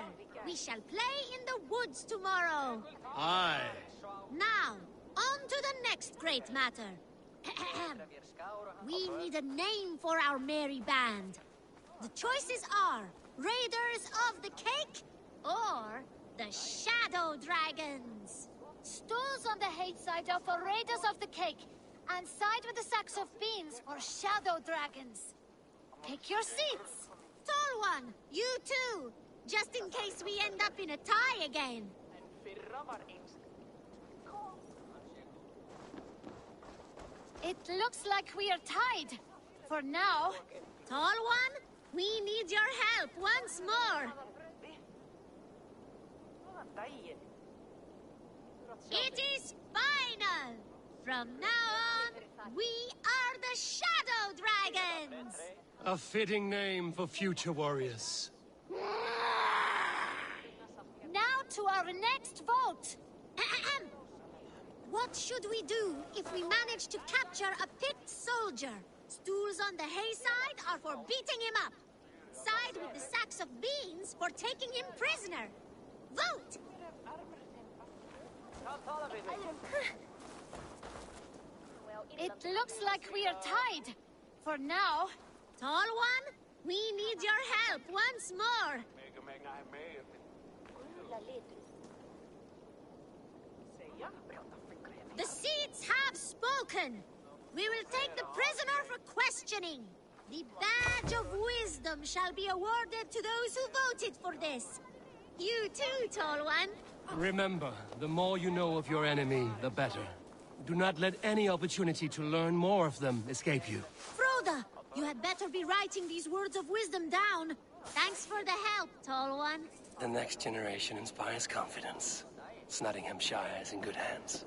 Speaker 19: We shall play in the woods tomorrow.
Speaker 1: Aye.
Speaker 19: Now, on to the next great matter. We need a name for our merry band. The choices are Raiders of the Cake or the Shadow Dragons. Stools on the hayside are for Raiders of the Cake, and side with the sacks of beans for Shadow Dragons. Take your seats. Tall one, you too, just in case we end up in a tie again. It looks like we are tied. For now. Tall one, we need your help once more. It is final! From now on, we are the Shadow Dragons!
Speaker 1: A fitting name for future warriors.
Speaker 19: Now to our next vote! What should we do if we manage to capture a picked soldier? Stools on the hayside are for beating him up. Side with the sacks of beans for taking him prisoner. Vote! It looks like we are tied. For now. Tall one, we need your help once more. The seats have spoken. We will take the prisoner for questioning. The badge of wisdom shall be awarded to those who voted for this. You too, tall one.
Speaker 1: Remember, the more you know of your enemy, the better. Do not let any opportunity to learn more of them escape you.
Speaker 19: Froda, you had better be writing these words of wisdom down. Thanks for the help, tall one.
Speaker 3: The next generation inspires confidence. Nottinghamshire is in good hands.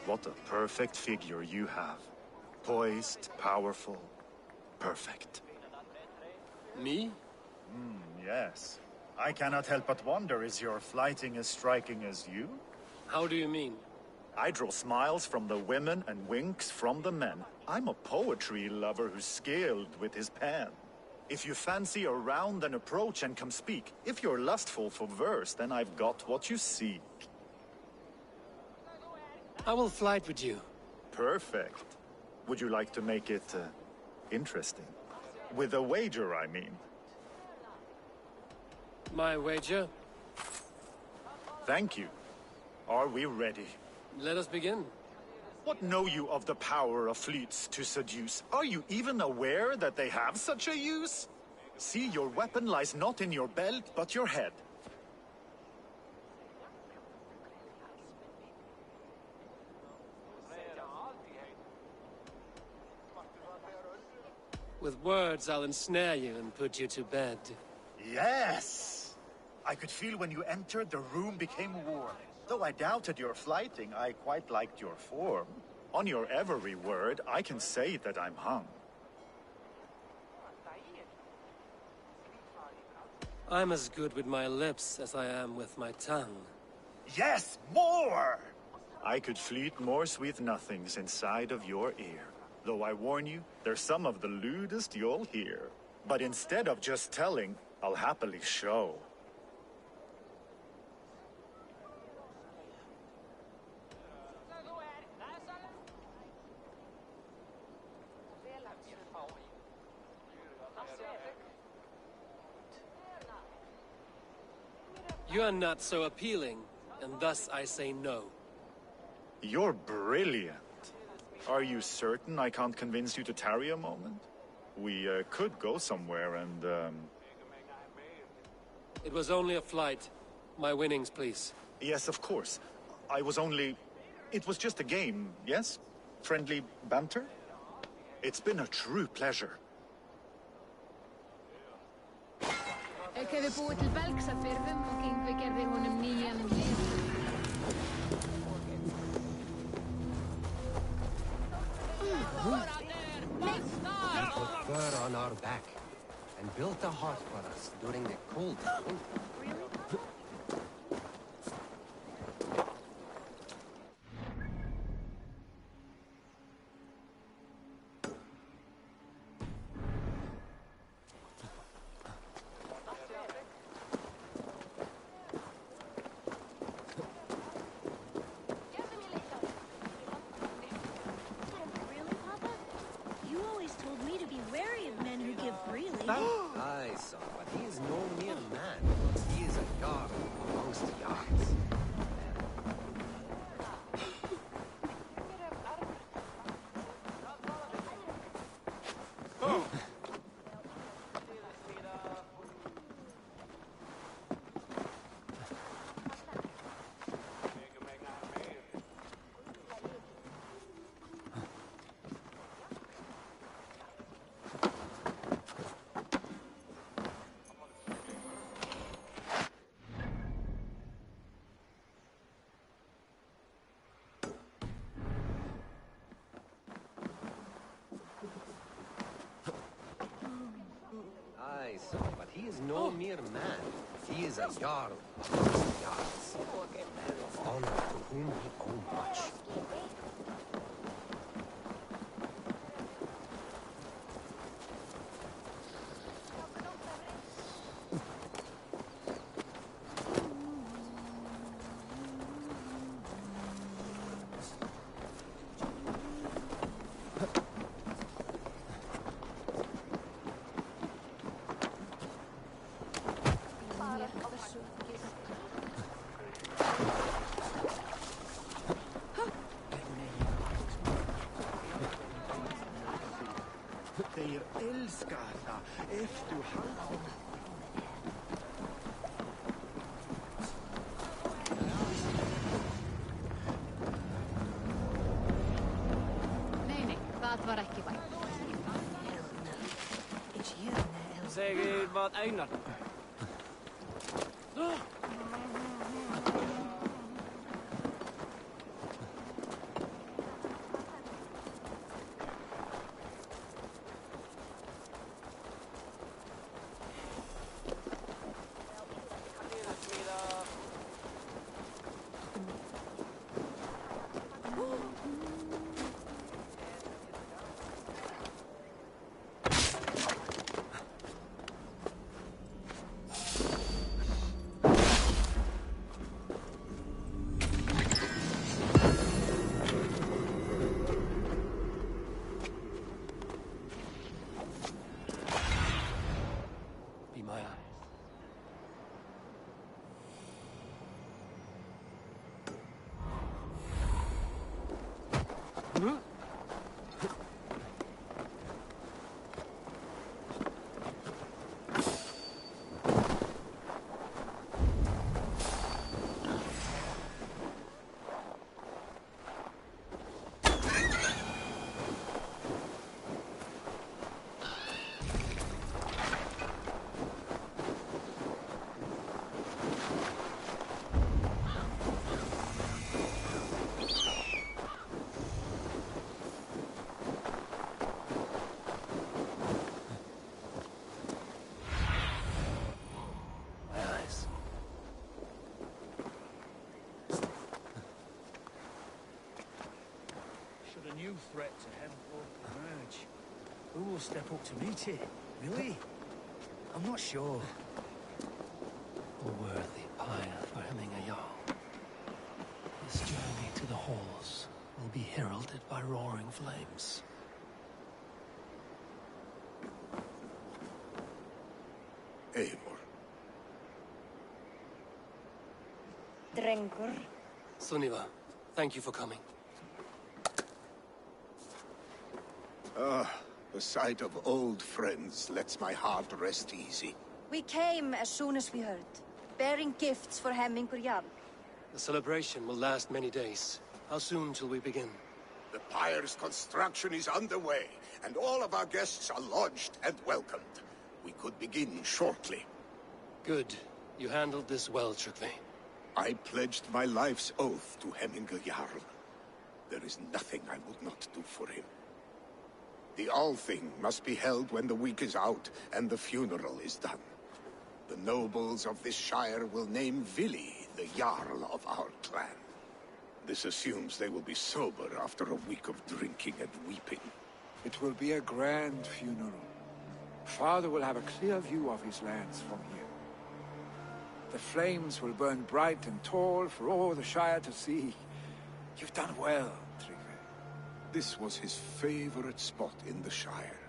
Speaker 20: What a perfect figure you have. Poised, powerful, perfect.
Speaker 1: Me?
Speaker 20: Yes. I cannot help but wonder, is your flighting as striking as you?
Speaker 1: How do you mean?
Speaker 20: I draw smiles from the women and winks from the men. I'm a poetry lover who's skilled with his pen. If you fancy a round, then approach and come speak. If you're lustful for verse, then I've got what you seek.
Speaker 1: I will flight with you.
Speaker 20: Perfect. Would you like to make it interesting? With a wager, I mean.
Speaker 1: My wager?
Speaker 20: Thank you. Are we ready?
Speaker 1: Let us begin.
Speaker 20: What know you of the power of fleets to seduce? Are you even aware that they have such a use? See, your weapon lies not in your belt, but your head.
Speaker 1: With words, I'll ensnare you and put you to bed.
Speaker 20: Yes! I could feel when you entered, the room became warm. Though I doubted your flighting, I quite liked your form. On your every word, I can say that I'm hung.
Speaker 1: I'm as good with my lips as I am with my tongue.
Speaker 20: Yes, more! I could fleet more sweet nothings inside of your ear. Though I warn you, they're some of the lewdest you'll hear. But instead of just telling, I'll happily show.
Speaker 1: You are not so appealing, and thus I say no.
Speaker 20: You're brilliant. Are you certain I can't convince you to tarry a moment? We could go somewhere and,
Speaker 1: It was only a flight. My winnings, please.
Speaker 20: Yes, of course. It was just a game, yes? Friendly banter? It's been a true pleasure.
Speaker 5: Hefði búið til belgs af firðum og Yngvi gerði honum nýjan lið.
Speaker 3: They put fur on our back and built a hearth for us during the cold winter. Aye, son, but he is no mere man. He is a jarl amongst jarls. Aye, son, but he is no mere man. He is a jarl amongst jarls. A man of honor to whom we owe much.
Speaker 2: Þeir elska það ef þú haldir.
Speaker 5: Nei, það var ekki vænt.
Speaker 7: Segir vad Einar.
Speaker 3: Be my eyes.
Speaker 10: a new threat to Hemthorpe emerge. Who will step up to meet it? Really? I'm not sure.
Speaker 3: A worthy pyre for hemming a Jarl. This journey to the halls will be heralded by roaring flames.
Speaker 6: Eivor.
Speaker 15: Drengur.
Speaker 1: Sunniva, thank you for coming.
Speaker 6: The sight of old friends lets my heart rest easy.
Speaker 15: We came as soon as we heard, bearing gifts for Hemmingur Jarl.
Speaker 1: The celebration will last many days. How soon till we begin?
Speaker 6: The pyre's construction is underway, and all of our guests are lodged and welcomed. We could begin shortly.
Speaker 1: Good. You handled this well, Tryggvi.
Speaker 6: I pledged my life's oath to Hemmingur Jarl. There is nothing I would not do for him. The Althing must be held when the week is out and the funeral is done. The nobles of this shire will name Vili the Jarl of our clan. This assumes they will be sober after a week of drinking and weeping.
Speaker 11: It will be a grand funeral. Father will have a clear view of his lands from here. The flames will burn bright and tall for all the Shire to see. You've done well, Tryggvi.
Speaker 6: This was his favorite spot in the Shire.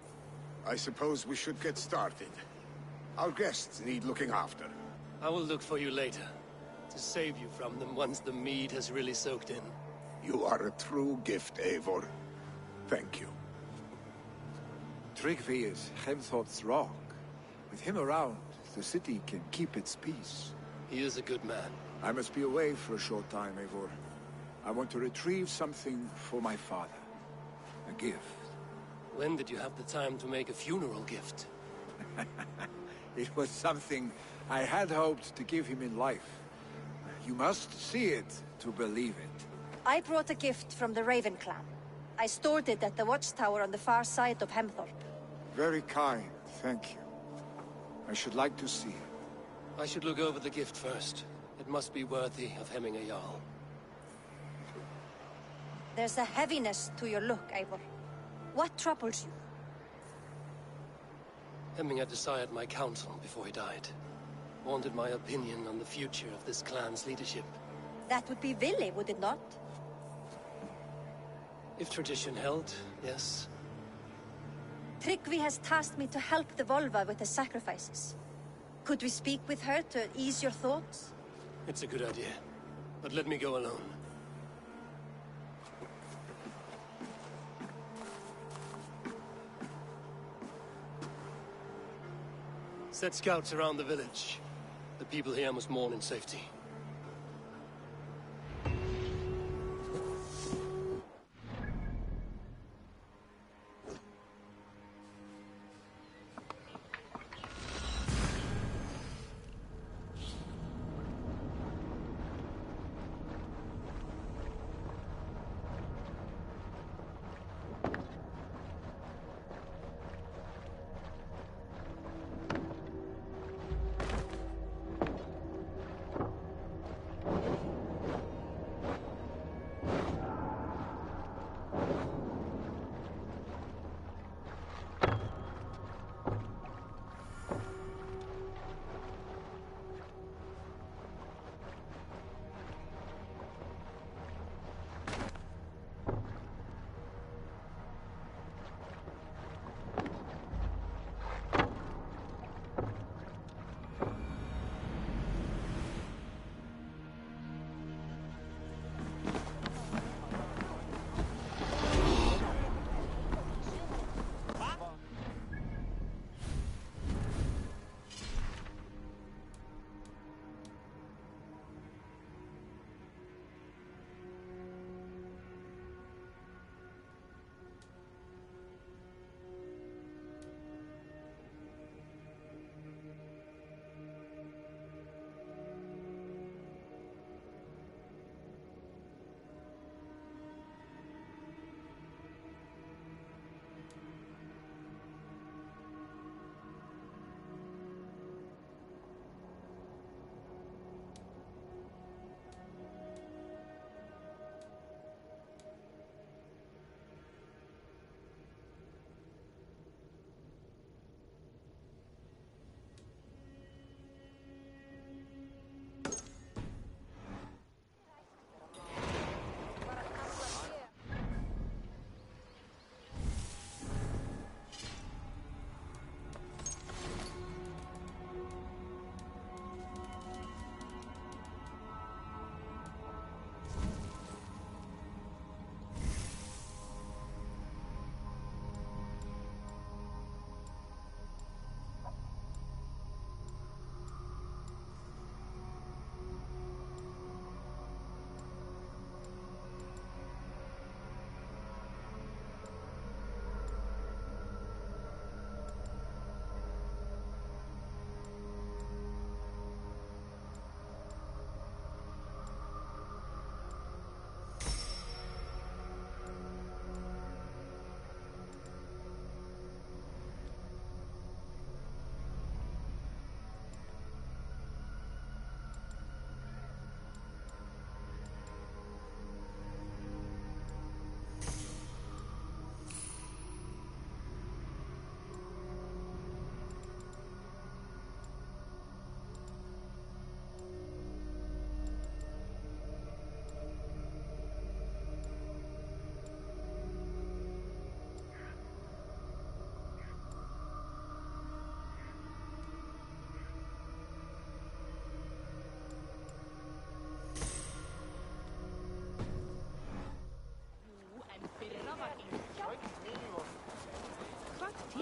Speaker 6: I suppose we should get started. Our guests need looking after.
Speaker 1: I will look for you later, to save you from them once the mead has really soaked in.
Speaker 6: You are a true gift, Eivor. Thank you.
Speaker 11: Tryggvi is Hemthorpe's rock. With him around, the city can keep its peace.
Speaker 1: He is a good man.
Speaker 11: I must be away for a short time, Eivor. I want to retrieve something for my father. A gift.
Speaker 1: When did you have the time to make a funeral gift?
Speaker 11: It was something I had hoped to give him in life. You must see it to believe it.
Speaker 15: I brought a gift from the Raven clan. I stored it at the watchtower on the far side of Hemthorpe.
Speaker 11: Very kind, thank you. I should like to see it.
Speaker 1: I should look over the gift first. It must be worthy of hemming a Jarl.
Speaker 15: There's a heaviness to your look, Eivor. What troubles you?
Speaker 1: Hemming had desired my counsel before he died. Wanted my opinion on the future of this clan's leadership.
Speaker 15: That would be Vili, would it not?
Speaker 1: If tradition held, yes.
Speaker 15: Tryggvi has tasked me to help the Volva with the sacrifices. Could we speak with her to ease your thoughts?
Speaker 1: It's a good idea. But let me go alone. Set scouts around the village. The people here must mourn in safety.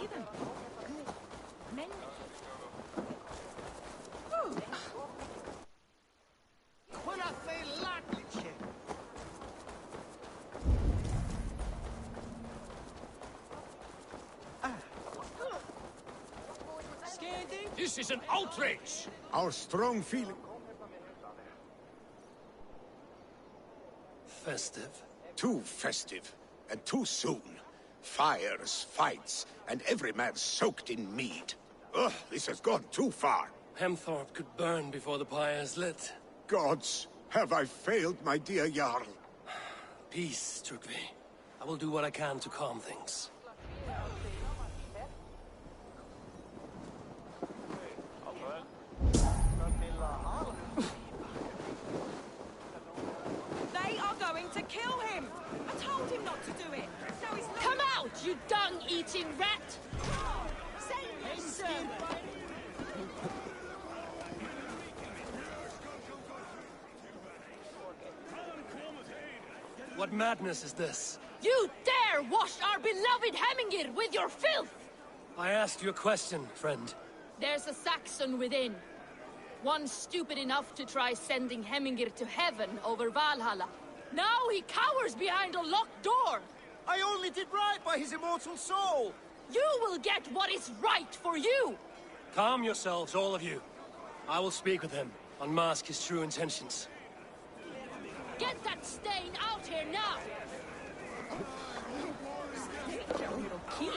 Speaker 4: hear them. Men.
Speaker 8: This is an outrage!
Speaker 6: Our strong feeling...
Speaker 1: Festive.
Speaker 6: Too festive, and too soon. Fires, fights, and every man soaked in mead. Ugh, this has gone too far.
Speaker 1: Hemthorpe could burn before the pyre's lit.
Speaker 6: Gods, have I failed my dear Jarl?
Speaker 1: Peace, Trugvi. I will do what I can to calm things.
Speaker 4: They are going to kill him! I told him not to do it! So he's not...
Speaker 5: Come out, you dung-eating rat!
Speaker 4: Save him, sir!
Speaker 1: What madness is this?
Speaker 5: You dare wash our beloved Hemingir with your filth!
Speaker 1: I asked you a question, friend.
Speaker 5: There's a Saxon within. One stupid enough to try sending Hemingir to heaven over Valhalla. Now he cowers behind a locked door!
Speaker 10: I only did right by his immortal soul!
Speaker 5: You will get what is right for you!
Speaker 1: Calm yourselves, all of you. I will speak with him, unmask his true intentions.
Speaker 5: Get that stain out here now! Key.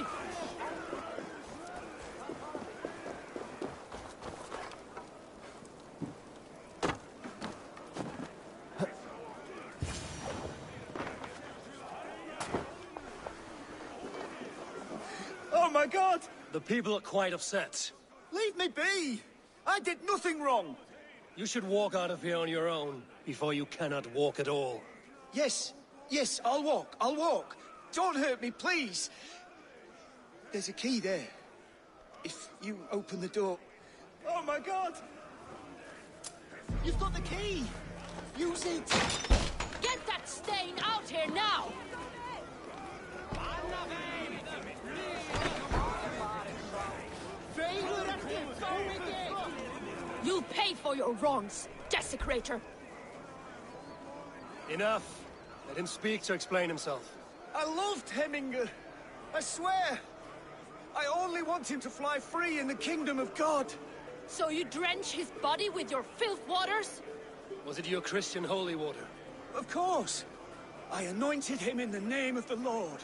Speaker 10: Oh my god!
Speaker 1: The people are quite upset.
Speaker 10: Leave me be! I did nothing wrong!
Speaker 1: You should walk out of here on your own, before you cannot walk at all.
Speaker 10: Yes, yes, I'll walk. Don't hurt me, please! There's a key there. If you open the door... Oh my god! You've got the key! Use it!
Speaker 5: Get that stain out here now! You'll pay for your wrongs, desecrator!
Speaker 1: Enough. Let him speak to explain himself.
Speaker 10: I loved Hemingr. I swear. I only want him to fly free in the kingdom of God.
Speaker 5: So you drench his body with your filth waters?
Speaker 1: Was it your Christian holy water?
Speaker 10: Of course. I anointed him in the name of the Lord.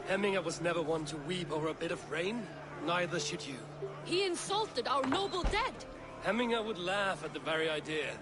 Speaker 1: Hemingr was never one to weep over a bit of rain. Neither should you.
Speaker 5: He insulted our noble dead.
Speaker 1: Hemingr would laugh at the very idea.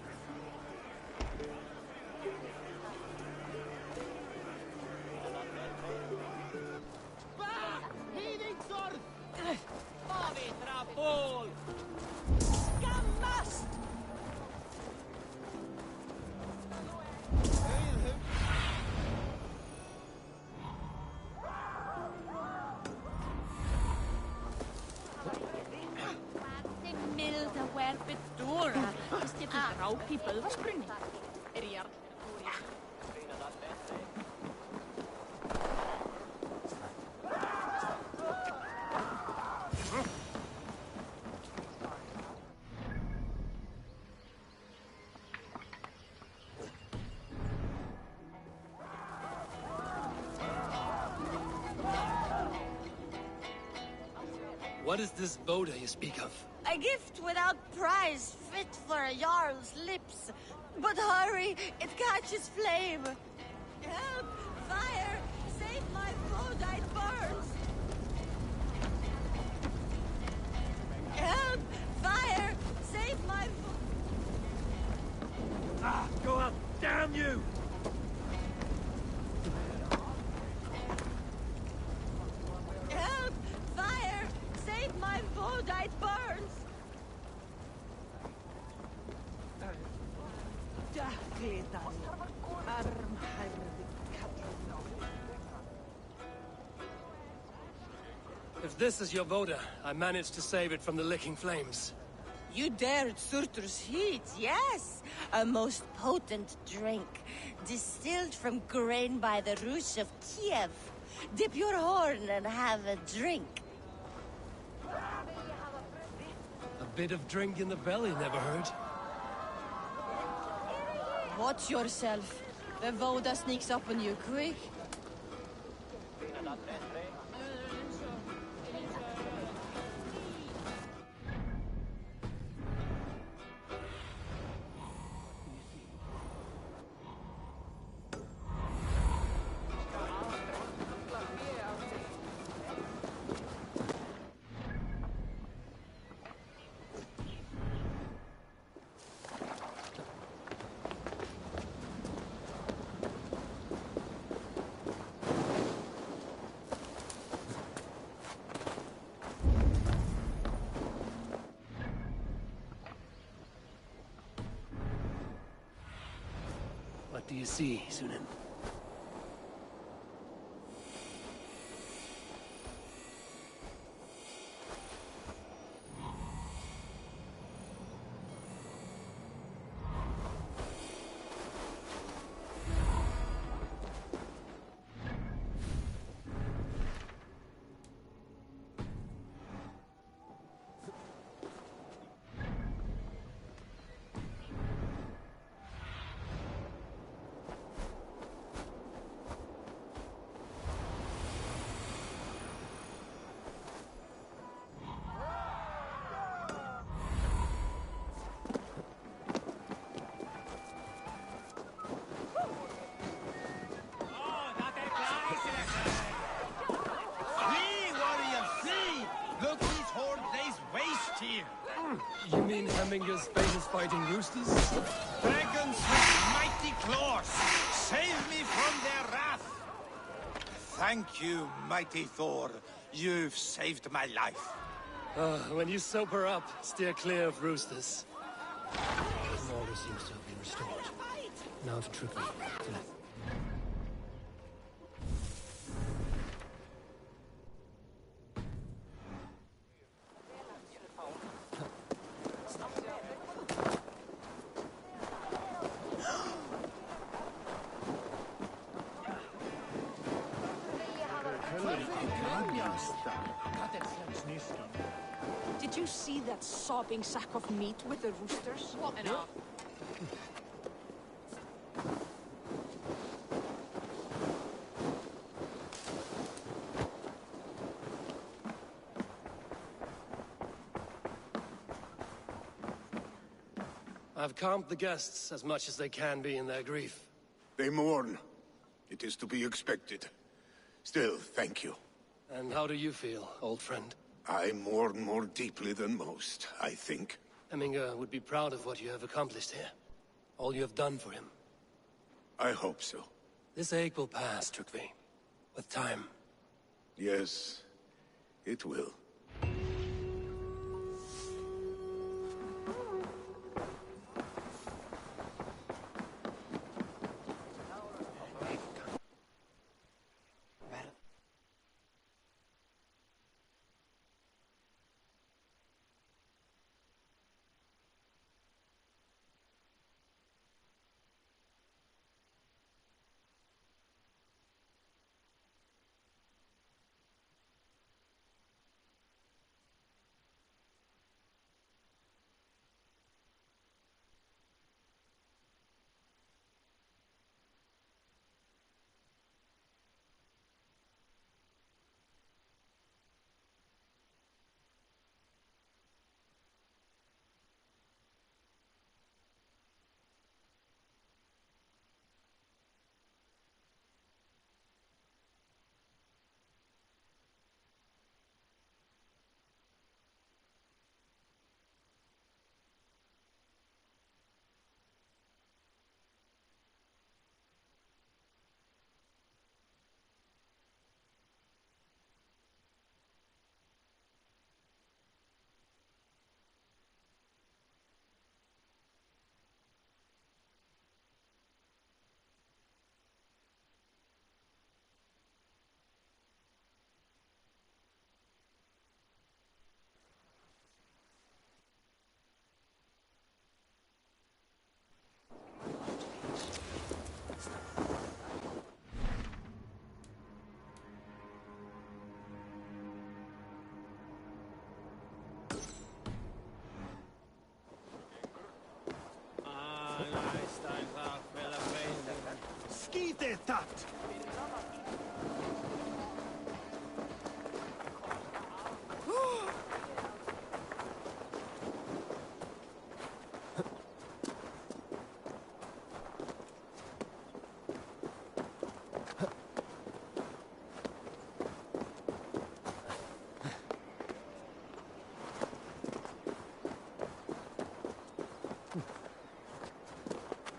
Speaker 1: What is this Voda you speak of?
Speaker 14: A gift without price, fit for a Jarl's lips. But hurry, it catches flame. Help! Fire! Save my food, it burns! Help! Fire! Save my food!
Speaker 8: Ah, go up! Damn you!
Speaker 14: Help! Fire! Save my food, it burns!
Speaker 1: If this is your Voda, I managed to save it from the licking flames.
Speaker 4: You dared Surtur's heat, yes. A most potent drink. Distilled from grain by the Rus of Kiev. Dip your horn and have a drink.
Speaker 1: A bit of drink in the belly never hurt.
Speaker 4: Watch yourself. The Voda sneaks up on you quick.
Speaker 3: What do you see, Sunan?
Speaker 1: You mean Hemminger's famous fighting roosters?
Speaker 2: Dragons with mighty claws! Save me from their wrath! Thank you, mighty Thor. You've saved my life.
Speaker 1: When you sober up, steer clear of roosters. Order seems to have been restored. Now to Tripoli.
Speaker 5: Did you see that sopping sack of meat with the roosters? What an up.
Speaker 1: I've calmed the guests as much as they can be in their grief.
Speaker 6: They mourn. It is to be expected. Still, thank you.
Speaker 1: And how do you feel, old friend?
Speaker 6: I mourn more deeply than most, I think.
Speaker 1: Hemminger would be proud of what you have accomplished here. All you have done for him.
Speaker 6: I hope so.
Speaker 1: This ache will pass, Trygve. With time.
Speaker 6: Yes, it will.
Speaker 8: skite tatt!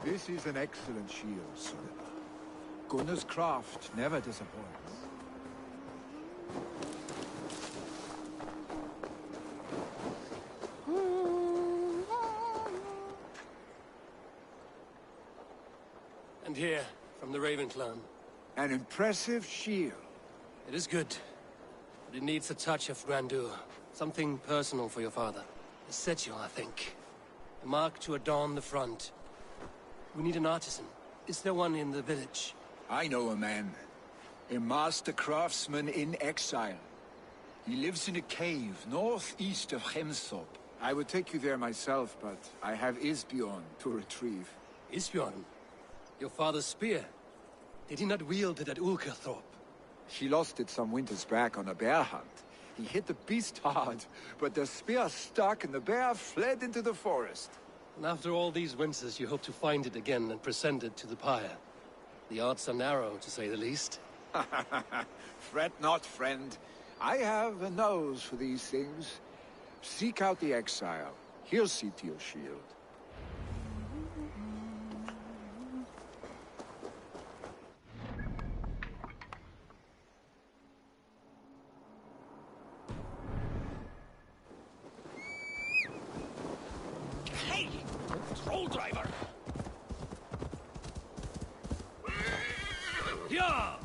Speaker 11: This is an excellent shield, Sullivan. Gunnar's craft never disappoints.
Speaker 1: And here, from the Raven clan.
Speaker 11: An impressive shield.
Speaker 1: It is good, but it needs a touch of grandeur. Something personal for your father. A sigil, I think. A mark to adorn the front. We need an artisan. Is there one in the village?
Speaker 11: I know a man. A master craftsman in exile. He lives in a cave northeast of Hemsop. I would take you there myself, but I have Isbjorn to retrieve.
Speaker 1: Isbjorn? Your father's spear? Did he not wield it at Ulkerthorpe?
Speaker 11: He lost it some winters back on a bear hunt. He hit the beast hard, but the spear stuck and the bear fled into the forest.
Speaker 1: And after all these winters, you hope to find it again and present it to the pyre. The odds are narrow, to say the least.
Speaker 11: Fret not, friend. I have a nose for these things. Seek out the exile. He'll see to your shield.
Speaker 8: Hey! Troll driver! Yeah!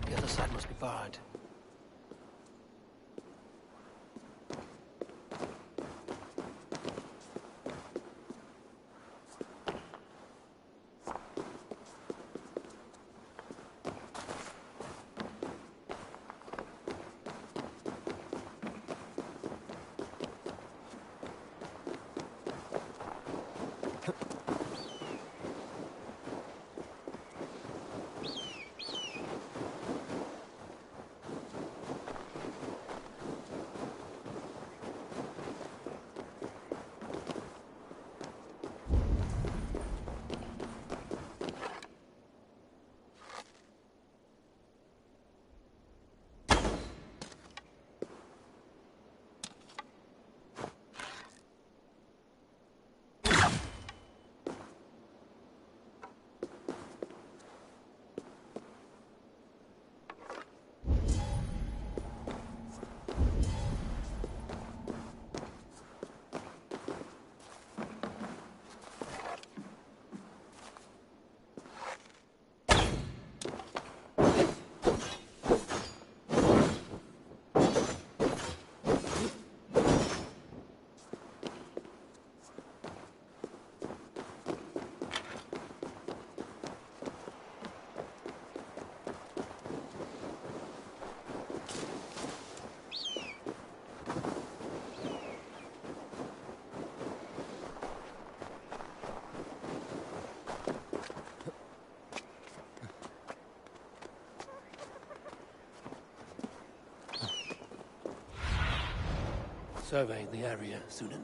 Speaker 3: The other side must be barred.
Speaker 1: Survey the area, Sunan.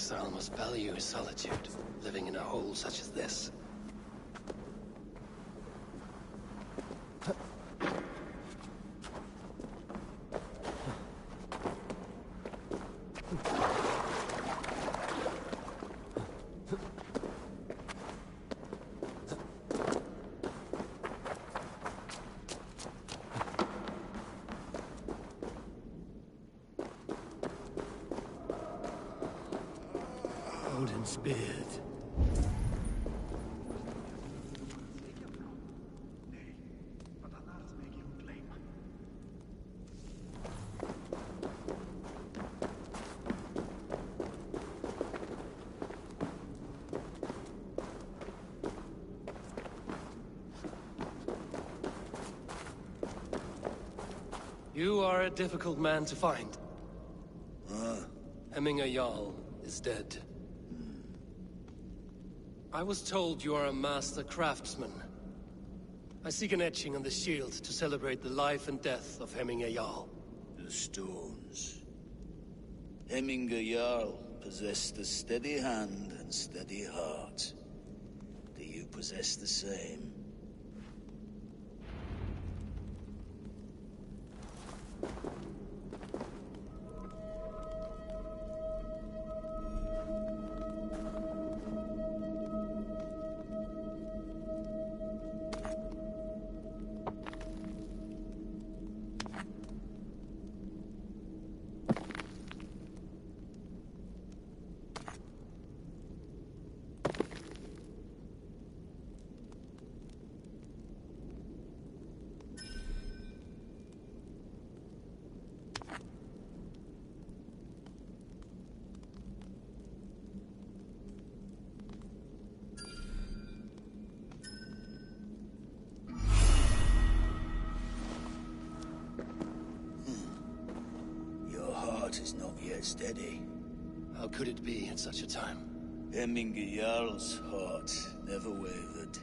Speaker 3: exile must value his solitude, living in a hole such as this. Odin's beard. You are a difficult man to find. Hemminger Jarl is dead. I was told you are a master craftsman. I seek an etching on the shield to celebrate the life and death of Hemminger Jarl.
Speaker 21: The stones. Hemminger Jarl possessed a steady hand and steady heart. Do you possess the same? Is not yet steady.
Speaker 3: How could it be at such a time?
Speaker 21: Hemminger Jarl's heart never wavered.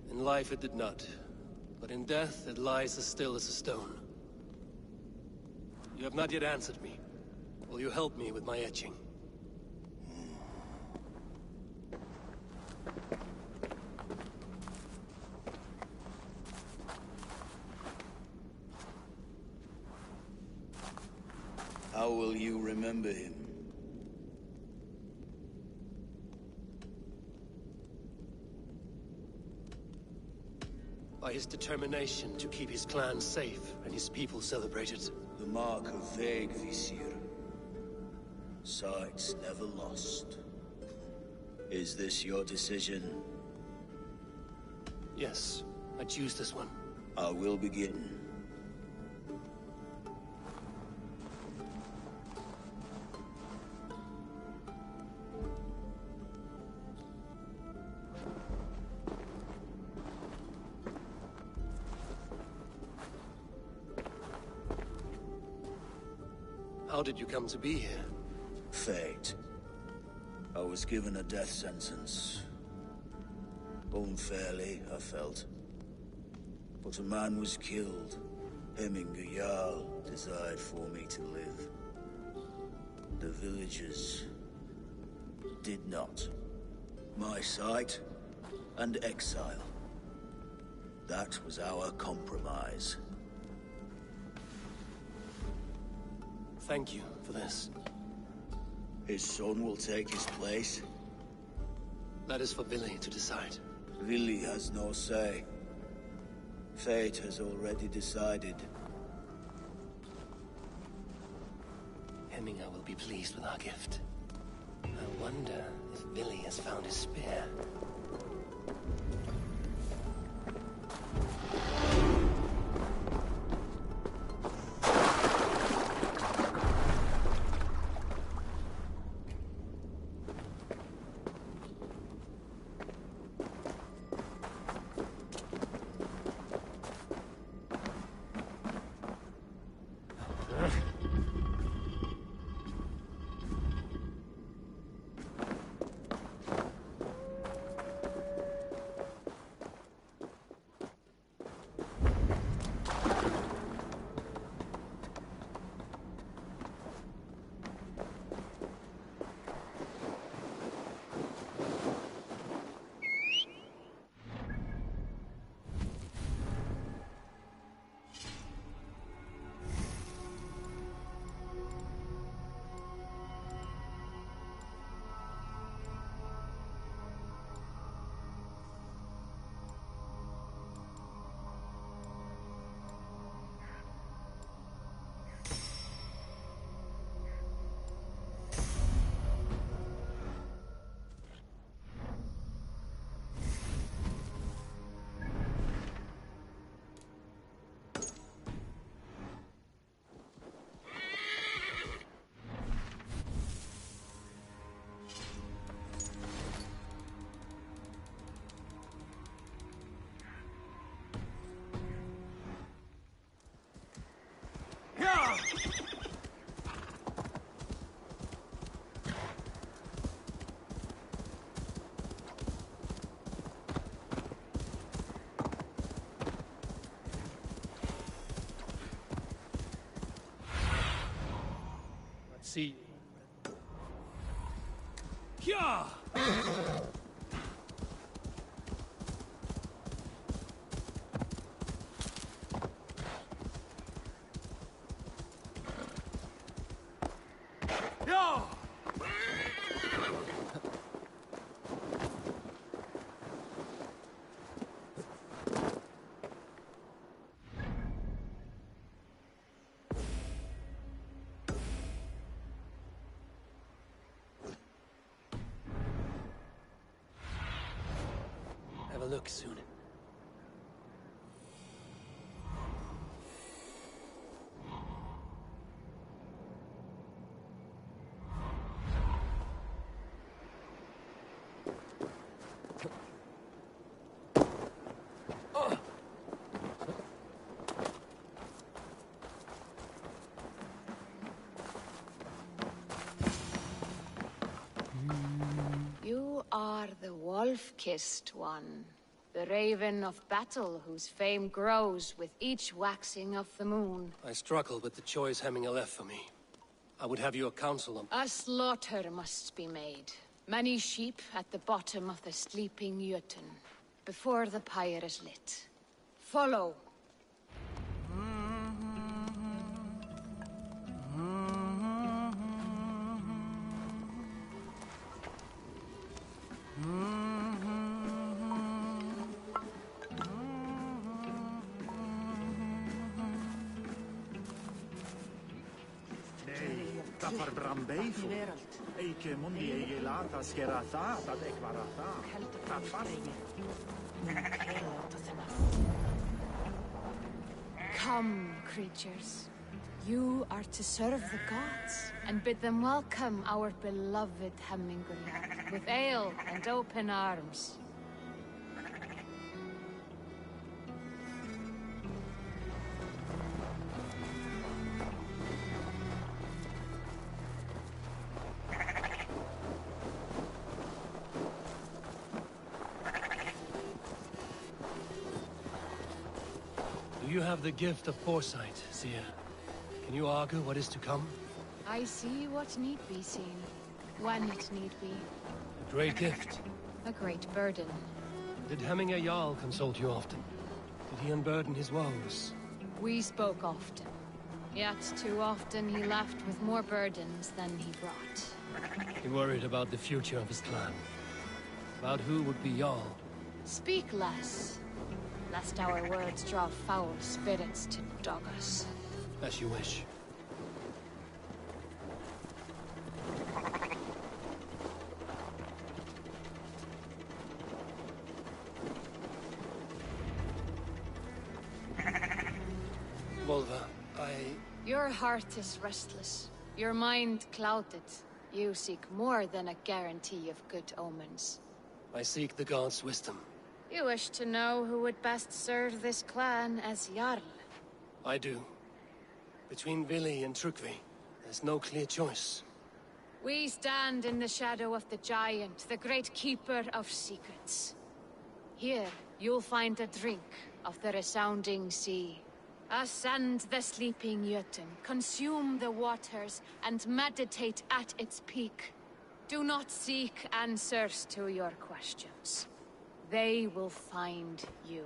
Speaker 3: In life it did not, but in death it lies as still as a stone. You have not yet answered me. Will you help me with my etching?
Speaker 21: How will you remember him?
Speaker 3: By his determination to keep his clan safe and his people celebrated.
Speaker 21: The mark of Vegvisir. Sights never lost. Is this your decision?
Speaker 3: Yes, I choose this one.
Speaker 21: I will begin.
Speaker 3: How did you come to be here?
Speaker 21: Fate. I was given a death sentence. Unfairly, I felt. But a man was killed. Hemminger Jarl desired for me to live. The villagers did not. My sight and exile. That was our compromise.
Speaker 3: Thank you for this.
Speaker 21: His son will take his place.
Speaker 3: That is for Vili to decide.
Speaker 21: Vili has no say. Fate has already decided.
Speaker 3: Hemminger will be pleased with our gift. I wonder if Vili has found his spear.
Speaker 1: see you. Hyah! Have a look soon.
Speaker 5: You are the wolf-kissed one. The raven of battle whose fame grows with each waxing of the moon.
Speaker 1: I struggle with the choice Hemminger left for me. I would have your counsel on...
Speaker 5: A slaughter must be made. Many sheep at the bottom of the sleeping Jötun, before the pyre is lit. Follow.
Speaker 20: Það var brambeifo. Eike mundi eige lata skera það að ekvara það. Það fast.
Speaker 5: Come, creatures. You are to serve the gods, and bid them welcome our beloved Hemminguland, with ale and open arms.
Speaker 1: You have the gift of foresight, Seer. Can you argue what is to come?
Speaker 5: I see what need be seen, when it need be.
Speaker 1: A great gift.
Speaker 5: A great burden.
Speaker 1: Did Hemminger Jarl consult you often? Did he unburden his woes?
Speaker 5: We spoke often. Yet too often he left with more burdens than he brought.
Speaker 1: He worried about the future of his clan. About who would be Jarl.
Speaker 5: Speak less, lest our words draw foul spirits to dog us.
Speaker 1: As you wish. Volva,
Speaker 5: Your heart is restless. Your mind clouded. You seek more than a guarantee of good omens.
Speaker 1: I seek the gods' wisdom.
Speaker 5: You wish to know who would best serve this clan as Jarl?
Speaker 1: I do. Between Vili and Trukvi, there's no clear choice.
Speaker 5: We stand in the shadow of the giant, the great keeper of secrets. Here, you'll find a drink of the resounding sea. Ascend the sleeping Jötun, consume the waters, and meditate at its peak. Do not seek answers to your questions. They will find you.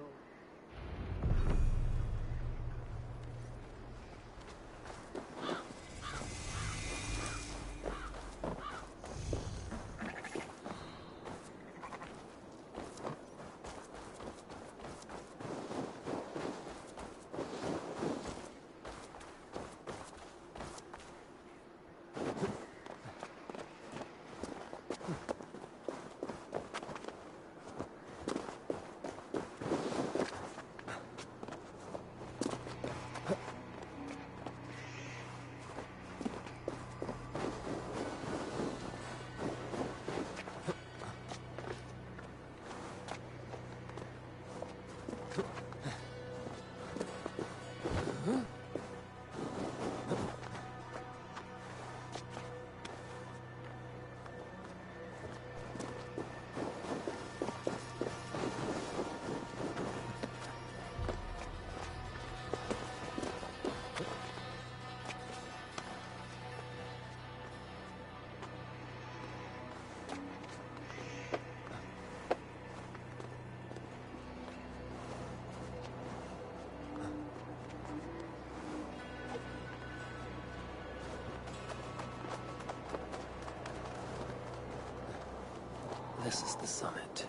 Speaker 3: this is the summit.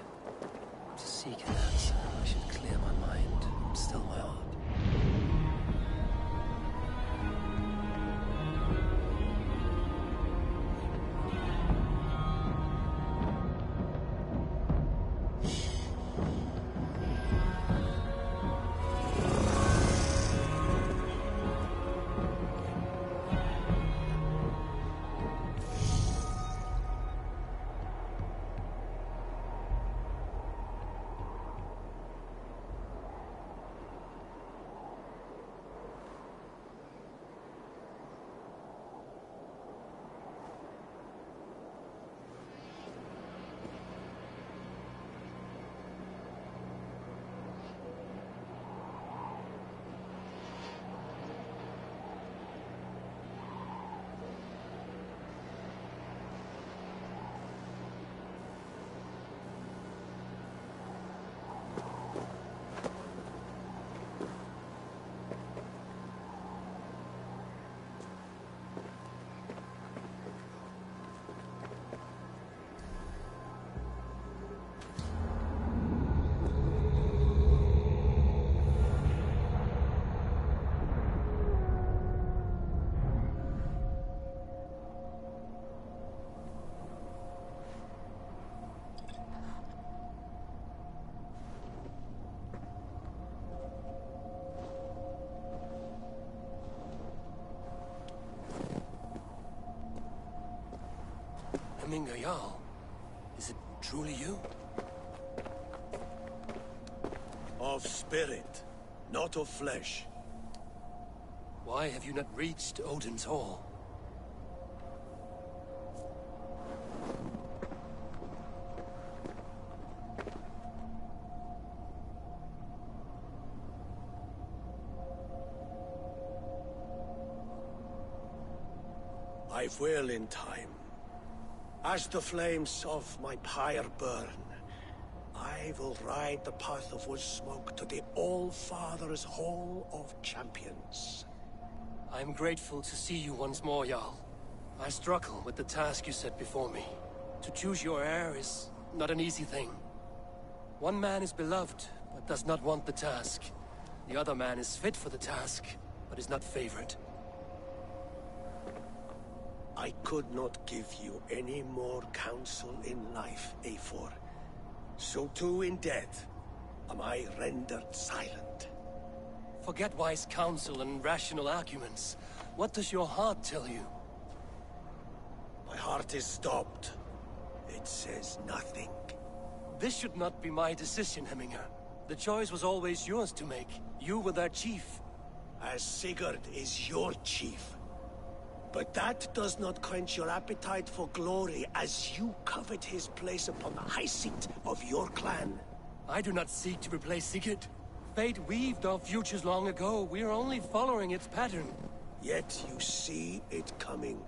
Speaker 3: To seek an answer, I should clear my mind, still my heart.
Speaker 1: Jarl, is it truly you?
Speaker 12: Of spirit, not of flesh.
Speaker 1: Why have you not reached Odin's Hall?
Speaker 12: I will in time. As the flames of my pyre burn, I will ride the path of wood smoke to the All-Father's Hall of Champions.
Speaker 1: I am grateful to see you once more, Jarl. I struggle with the task you set before me. To choose your heir is not an easy thing. One man is beloved, but does not want the task. The other man is fit for the task, but is not favored.
Speaker 12: I could not give you any more counsel in life, Eivor. So too in death am I rendered silent.
Speaker 1: Forget wise counsel and rational arguments. What does your heart tell you?
Speaker 12: My heart is stopped. It says nothing.
Speaker 1: This should not be my decision, Hemminger. The choice was always yours to make. You were their chief.
Speaker 12: As Sigurd is your chief. But that does not quench your appetite for glory as you covet his place upon the high seat of your clan.
Speaker 1: I do not seek to replace Sigurd. Fate weaved our futures long ago. We are only following its pattern.
Speaker 12: Yet you see it coming.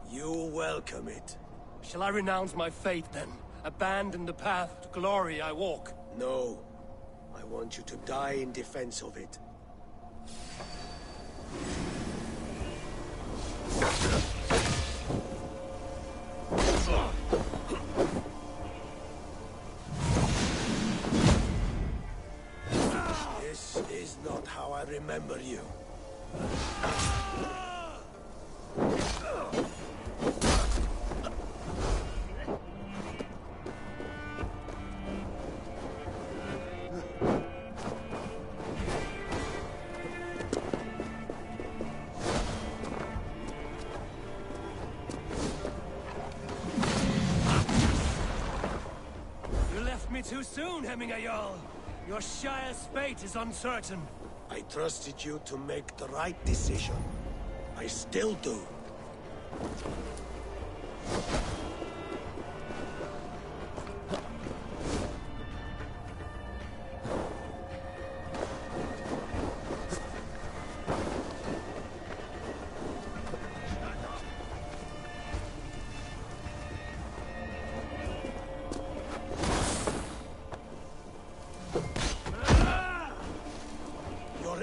Speaker 12: You welcome it.
Speaker 1: Shall I renounce my faith, then? Abandon the path to glory I walk?
Speaker 12: No. I want you to die in defense of it. This is not how I remember you.
Speaker 1: Too soon, Hemminger Jarl. Your Shire's fate is uncertain.
Speaker 12: I trusted you to make the right decision. I still do.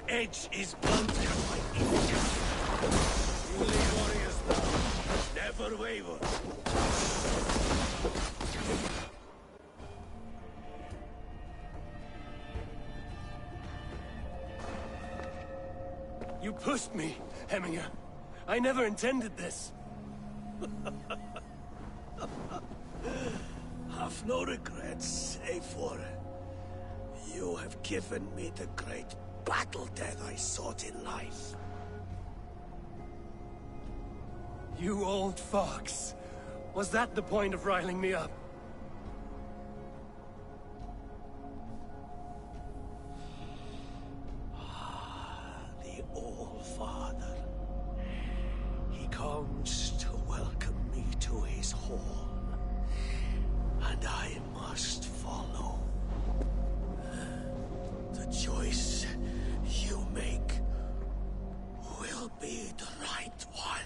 Speaker 12: Edge is blunted by evil. Truly warriors now, never waver.
Speaker 1: pushed me, Hemminger. I never intended this.
Speaker 12: Have no regrets, Eivor. You have given me the great battle death I sought in life.
Speaker 1: You old fox. Was that the point of riling me up?
Speaker 12: The All-Father. He comes to welcome me to his hall. And I must follow. The choice you make will be the right one.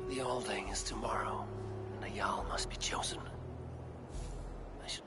Speaker 3: The Alding is tomorrow, and a Jarl must be chosen. I should...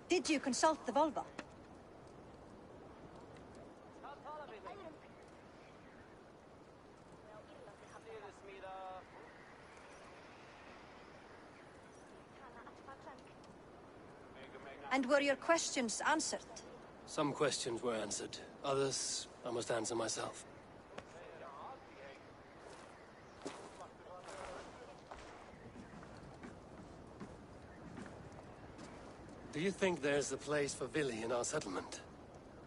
Speaker 15: Did you consult the Volva? And were your questions answered?
Speaker 1: Some questions were answered. Others, I must answer myself. Do you think there's a place for Vili in our settlement?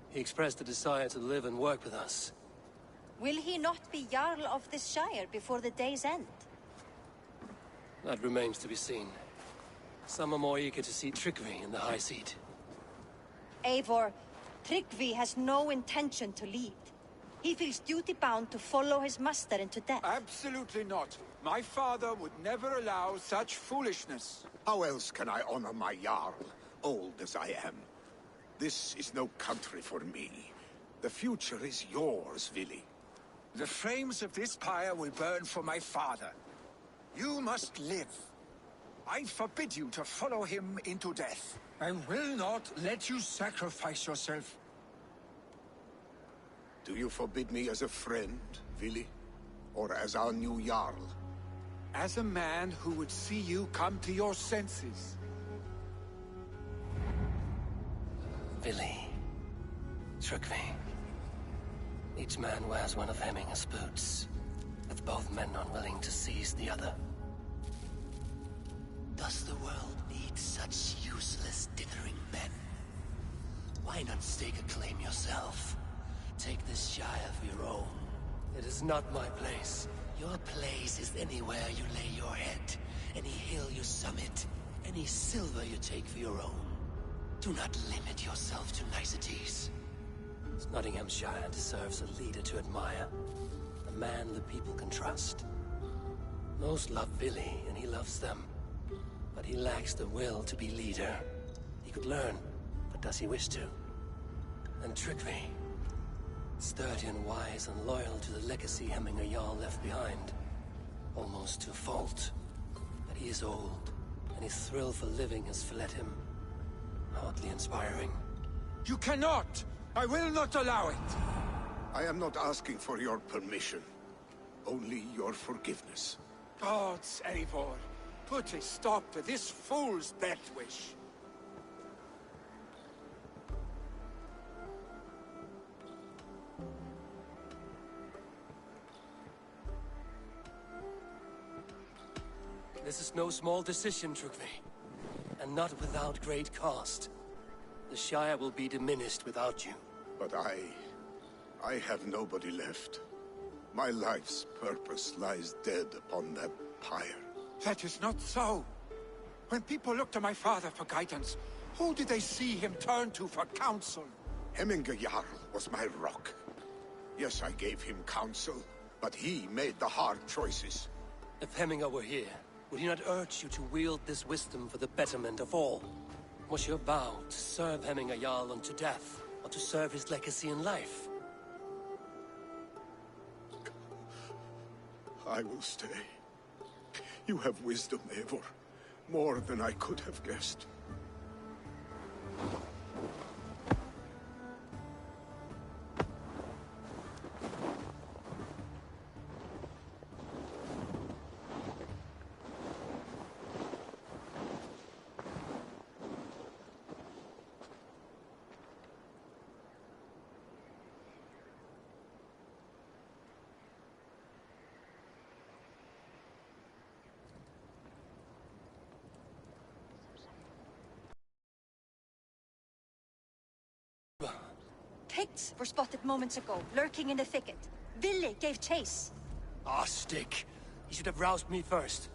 Speaker 1: He expressed a desire to live and work with us.
Speaker 15: Will he not be Jarl of this Shire before the day's end?
Speaker 1: That remains to be seen. Some are more eager to see Tryggvi in the high seat.
Speaker 15: Eivor, Tryggvi has no intention to lead. He feels duty-bound to follow his master into death.
Speaker 13: Absolutely not. My father would never allow such foolishness.
Speaker 6: How else can I honor my Jarl, old as I am? This is no country for me. The future is yours, Vili.
Speaker 13: The flames of this pyre will burn for my father. You must live. I forbid you to follow him into death. I will not let you sacrifice yourself.
Speaker 6: Do you forbid me as a friend, Vili? Or as our new Jarl?
Speaker 13: As a man who would see you come to your senses.
Speaker 3: Vili. Tryggvi. Each man wears one of Hemminger's boots, with both men unwilling to seize the other.
Speaker 16: Does the world need such useless, dithering men? Why not stake a claim yourself? Take this Shire for your own.
Speaker 1: It is not my place.
Speaker 16: Your place is anywhere you lay your head, any hill you summit, any silver you take for your own. Do not limit yourself to niceties.
Speaker 1: Nottinghamshire deserves a leader to admire. A man the people can trust. Most love Vili, and he loves them.
Speaker 3: But he lacks the will to be leader. He could learn, but does he wish to? And Trygve, sturdy and wise and loyal to the legacy Hemminger Jarl left behind. Almost to a fault. But he is old, and his thrill for living has fled him. Hardly inspiring.
Speaker 13: You cannot! I will not allow it!
Speaker 6: I am not asking for your permission. Only your forgiveness.
Speaker 13: Gods, Eivor, put a stop to this fool's death wish.
Speaker 3: This is no small decision, Trygve. And not without great cost. The Shire will be diminished without you.
Speaker 6: But I have nobody left. My life's purpose lies dead upon that pyre.
Speaker 13: That is not so. When people look to my father for guidance, who did they see him turn to for counsel?
Speaker 6: Hemminger Jarl was my rock. Yes, I gave him counsel, but he made the hard choices.
Speaker 3: If Hemminger were here, would he not urge you to wield this wisdom for the betterment of all? Was your vow to serve Hemminger Jarl unto death, or to serve his legacy in life?
Speaker 6: I will stay. You have wisdom, Eivor. More than I could have guessed.
Speaker 15: Picts were spotted moments ago, lurking in the thicket. Vili gave chase.
Speaker 3: Ah, stick. He should have roused me first.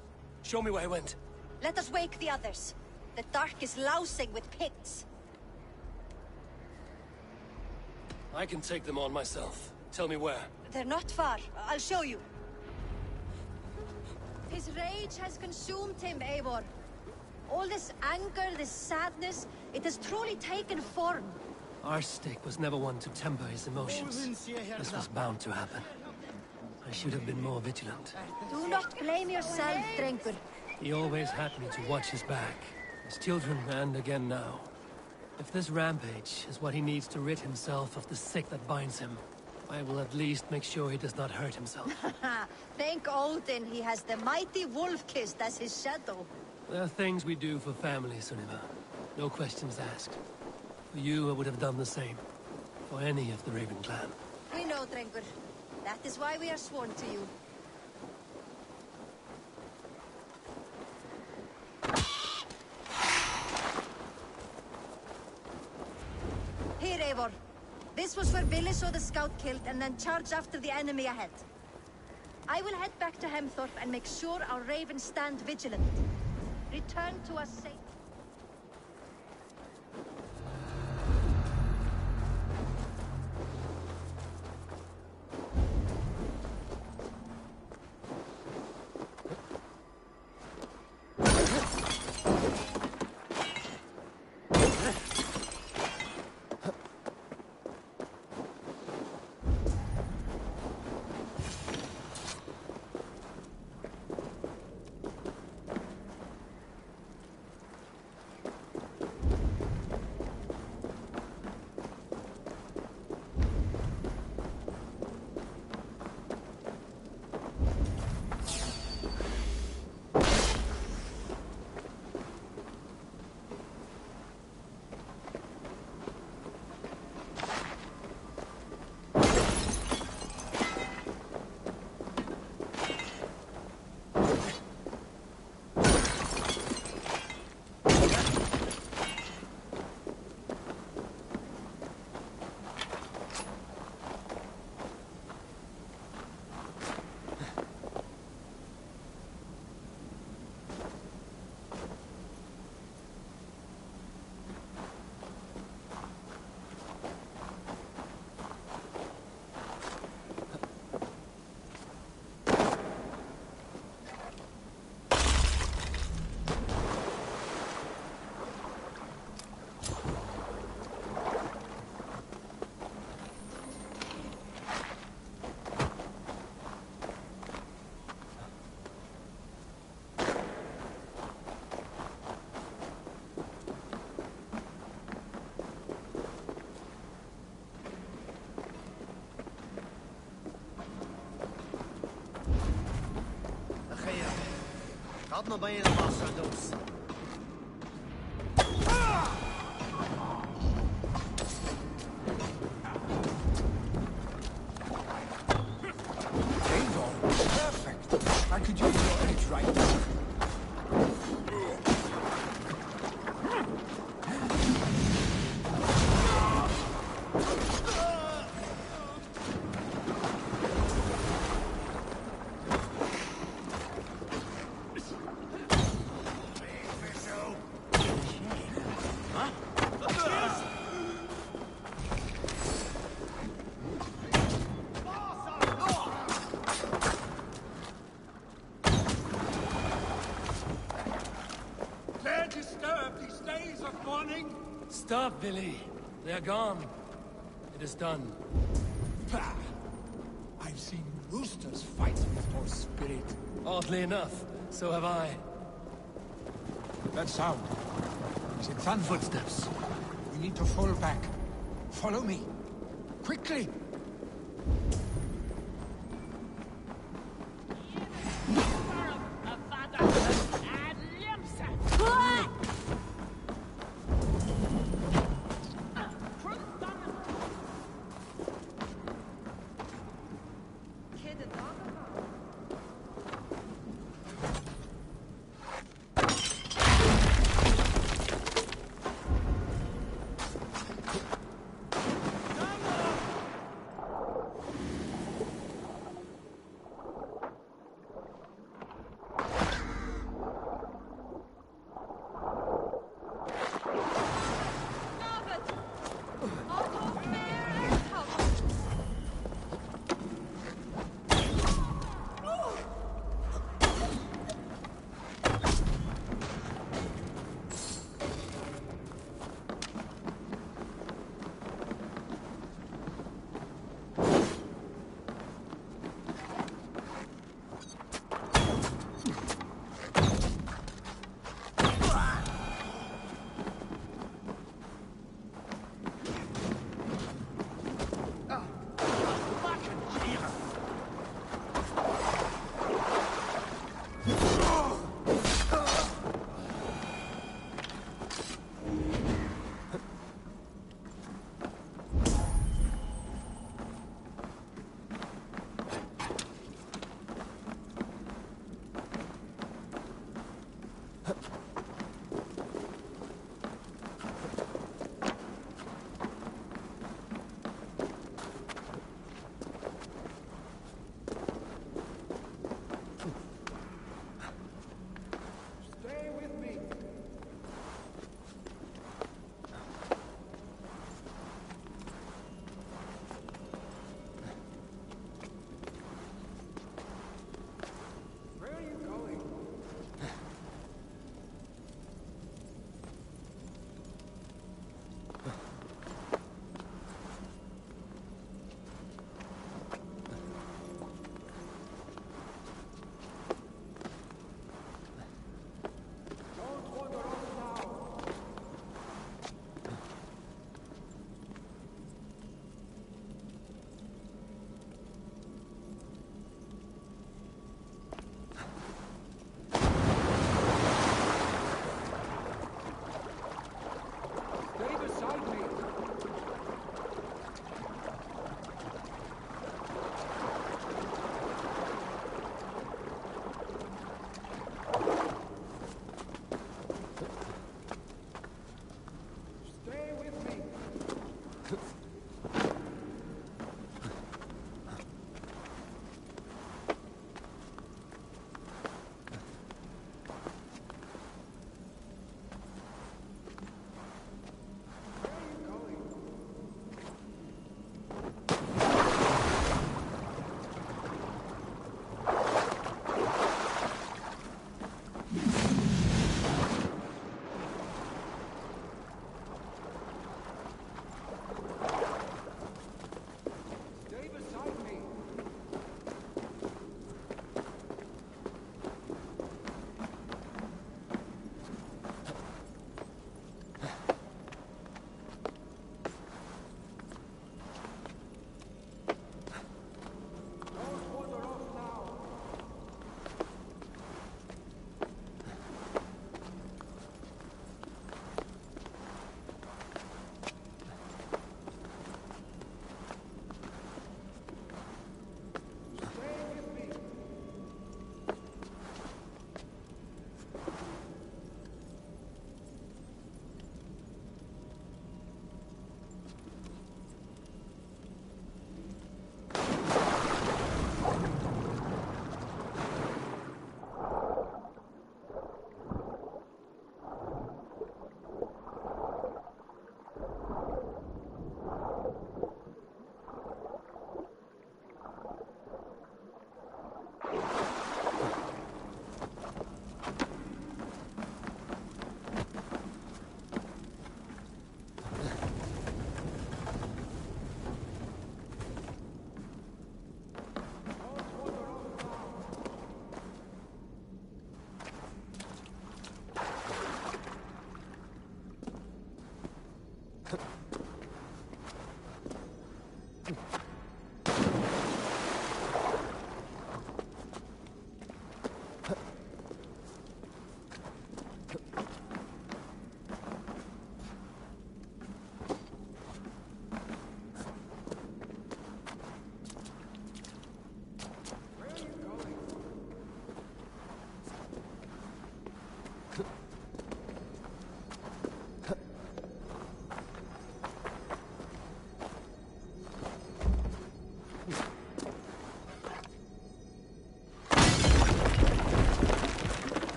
Speaker 3: Show me where he went.
Speaker 15: Let us wake the others. The dark is lousing with Picts.
Speaker 3: I can take them on myself. Tell me where.
Speaker 15: They're not far. I'll show you. His rage has consumed him, Eivor. All this anger, this sadness, it has truly taken form.
Speaker 3: Our stick was never one to temper his emotions. This was bound to happen. I should have been more vigilant.
Speaker 15: Do not blame yourself, Drengur.
Speaker 3: He always had me to watch his back. His children, and again now. If this rampage is what he needs to rid himself of the sick that binds him, I will at least make sure he does not hurt himself.
Speaker 15: Thank Odin he has the mighty Wolf-Kissed as his shadow.
Speaker 3: There are things we do for family, Sunniva. No questions asked. For you, I would have done the same. For any of the Raven clan.
Speaker 15: We know, Drengur. That is why we are sworn to you. Here, Eivor. This was where Vili saw the scout killed and then charged after the enemy ahead. I will head back to Hemthorpe and make sure our ravens stand vigilant. Return to us safe.
Speaker 17: Abna baina bastardos.
Speaker 13: Perfect. I could use your edge right now.
Speaker 1: Stop, Billy. They're gone. It is done.
Speaker 13: Pah! I've seen roosters fight before spirit.
Speaker 1: Oddly enough, so have I.
Speaker 13: That sound. Is it thunder? Footsteps. We need to fall back. Follow me. Quickly!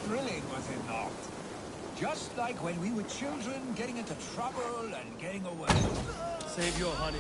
Speaker 13: Thrilling, was it not? Just like when we were children, getting into trouble and getting away.
Speaker 1: Save your honey.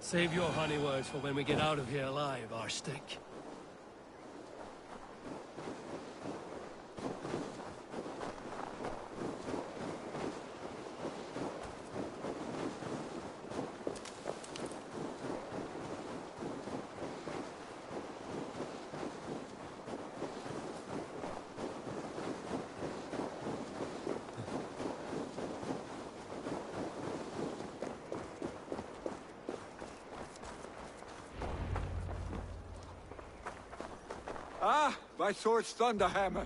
Speaker 1: Save your honey words for when we get out of here alive, Arstick.
Speaker 11: Ah, my sword's Thunderhammer.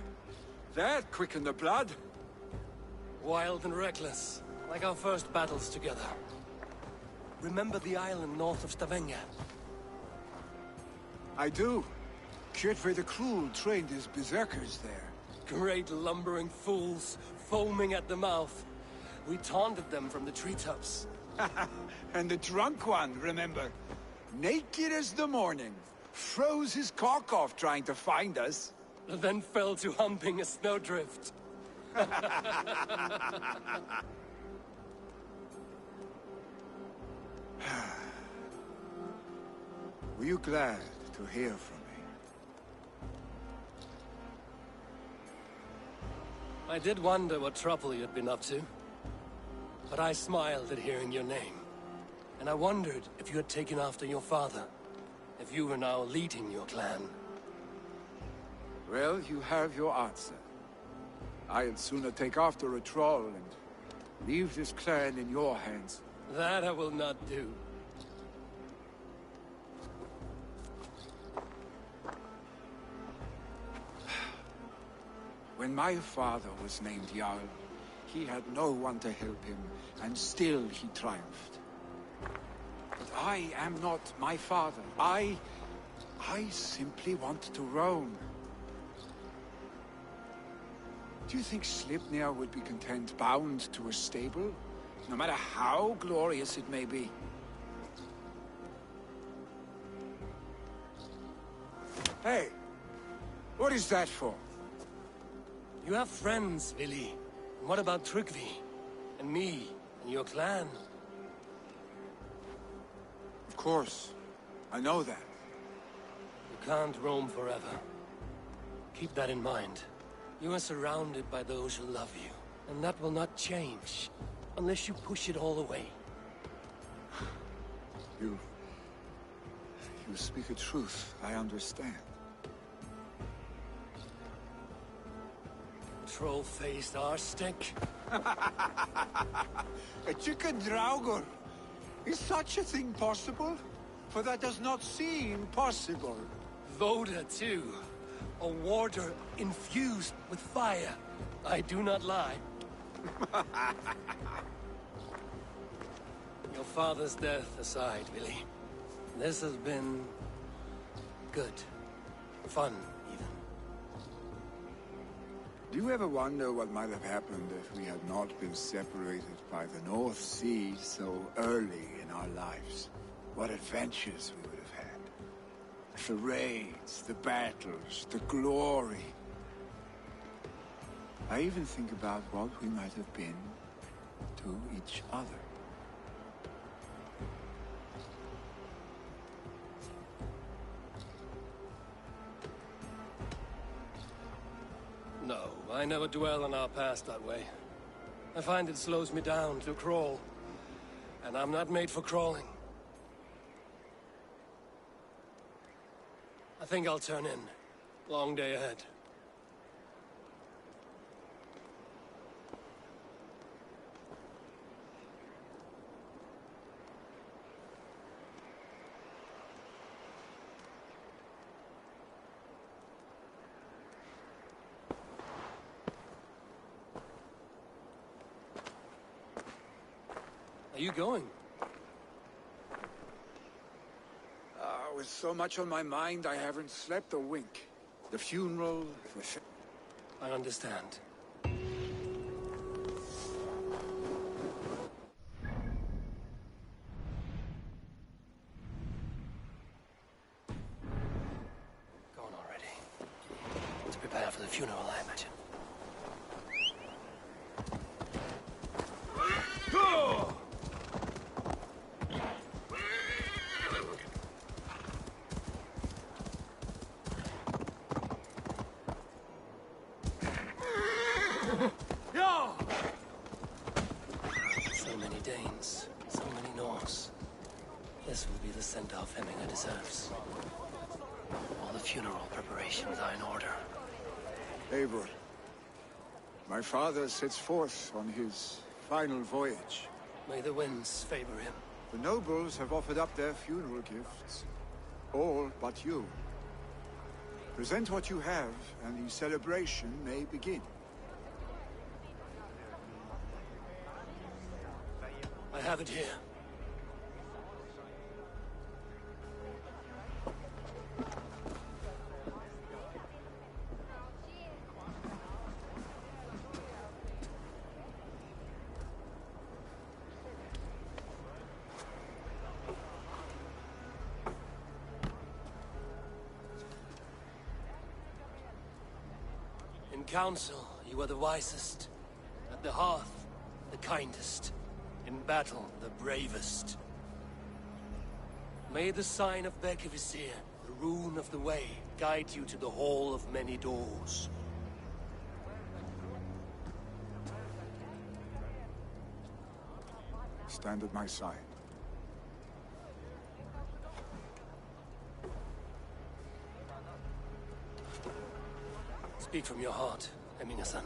Speaker 11: That quickened the blood.
Speaker 1: Wild and reckless, like our first battles together. Remember the island north of Stavanger?
Speaker 11: I do. Kjotve the Cruel trained his berserkers there.
Speaker 1: Great lumbering fools, foaming at the mouth. We taunted them from the treetops.
Speaker 11: And the drunk one, remember? Naked as the morning. Froze his cock off trying to find us.
Speaker 1: Then fell to humping a snowdrift.
Speaker 11: Were you glad to hear from me?
Speaker 1: I did wonder what trouble you'd been up to. But I smiled at hearing your name. And I wondered if you had taken after your father. If you were now leading your clan.
Speaker 11: Well, you have your answer. I'd sooner take after a troll and leave this clan in your hands.
Speaker 1: That I will not do.
Speaker 11: When my father was named Jarl, he had no one to help him, and still he triumphed. But I am not my father. I simply want to roam. Do you think Sleipnir would be content bound to a stable? No matter how glorious it may be? Hey! What is that for?
Speaker 1: You have friends, Vili. And what about Tryggvi? And me? And your clan?
Speaker 11: Of course. I know that.
Speaker 1: You can't roam forever. Keep that in mind. You are surrounded by those who love you. And that will not change. Unless you push it all away.
Speaker 11: You speak a truth. I understand.
Speaker 1: Troll-faced arstick.
Speaker 11: A chicken draugur. Is such a thing possible? For that does not seem possible.
Speaker 1: Voda, too. A warder infused with fire. I do not lie. Your father's death aside, Vili. This has been... good. Fun, even.
Speaker 11: Do you ever wonder what might have happened if we had not been separated by the North Sea so early in our lives? What adventures we would have had. The raids, the battles, the glory. I even think about what we might have been to each other.
Speaker 1: No, I never dwell on our past that way. I find it slows me down to crawl. And I'm not made for crawling. I think I'll turn in. Long day ahead. Are you going?
Speaker 11: With so much on my mind, I haven't slept a wink. The funeral,
Speaker 1: I understand. Gone already. To prepare for the funeral, I imagine. So many Danes, so many Norse. This will be the send-off Hemminger deserves. All the funeral preparations are in order.
Speaker 11: Eivor, my father sets forth on his final voyage.
Speaker 1: May the winds favor him.
Speaker 11: The nobles have offered up their funeral gifts. All but you. Present what you have, and the celebration may begin.
Speaker 1: I have it here. In council, you are the wisest. At the hearth, the kindest. In battle, the bravest. May the sign of Bekevisir, the rune of the way, guide you to the Hall of Many Doors.
Speaker 11: Stand at my side.
Speaker 1: Speak from your heart, Hemminger-san.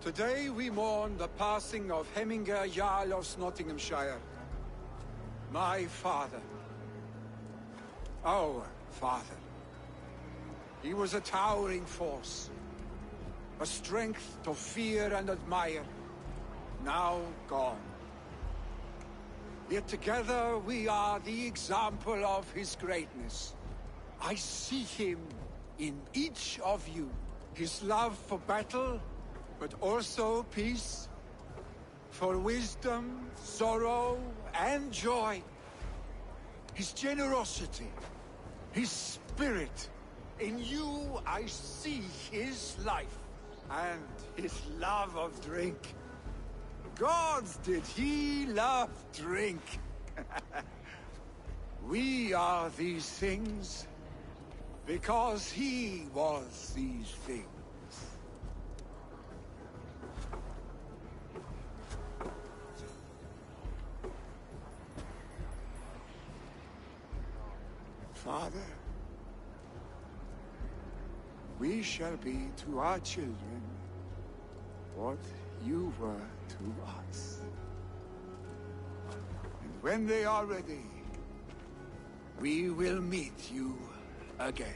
Speaker 13: Today we mourn the passing of Hemminger Jarl of Nottinghamshire. My father. Our father. He was a towering force. A strength to fear and admire. Now gone. Yet together we are the example of his greatness. I see him in each of you. His love for battle, but also peace, for wisdom, sorrow, and joy. His generosity, his spirit. In you I see his life, and his love of drink. Gods, did he love drink! We are these things, because he was these things. Father, we shall be to our children what you were to us. And when they are ready, we will meet you again.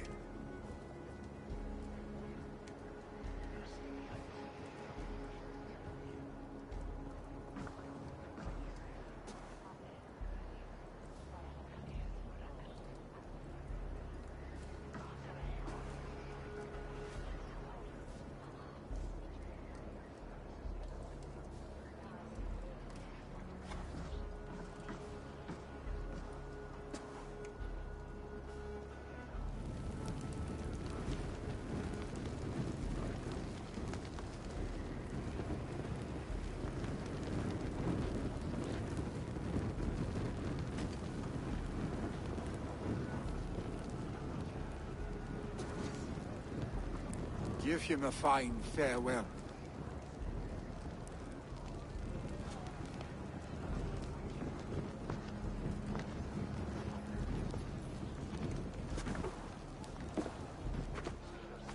Speaker 13: Give him a fine farewell.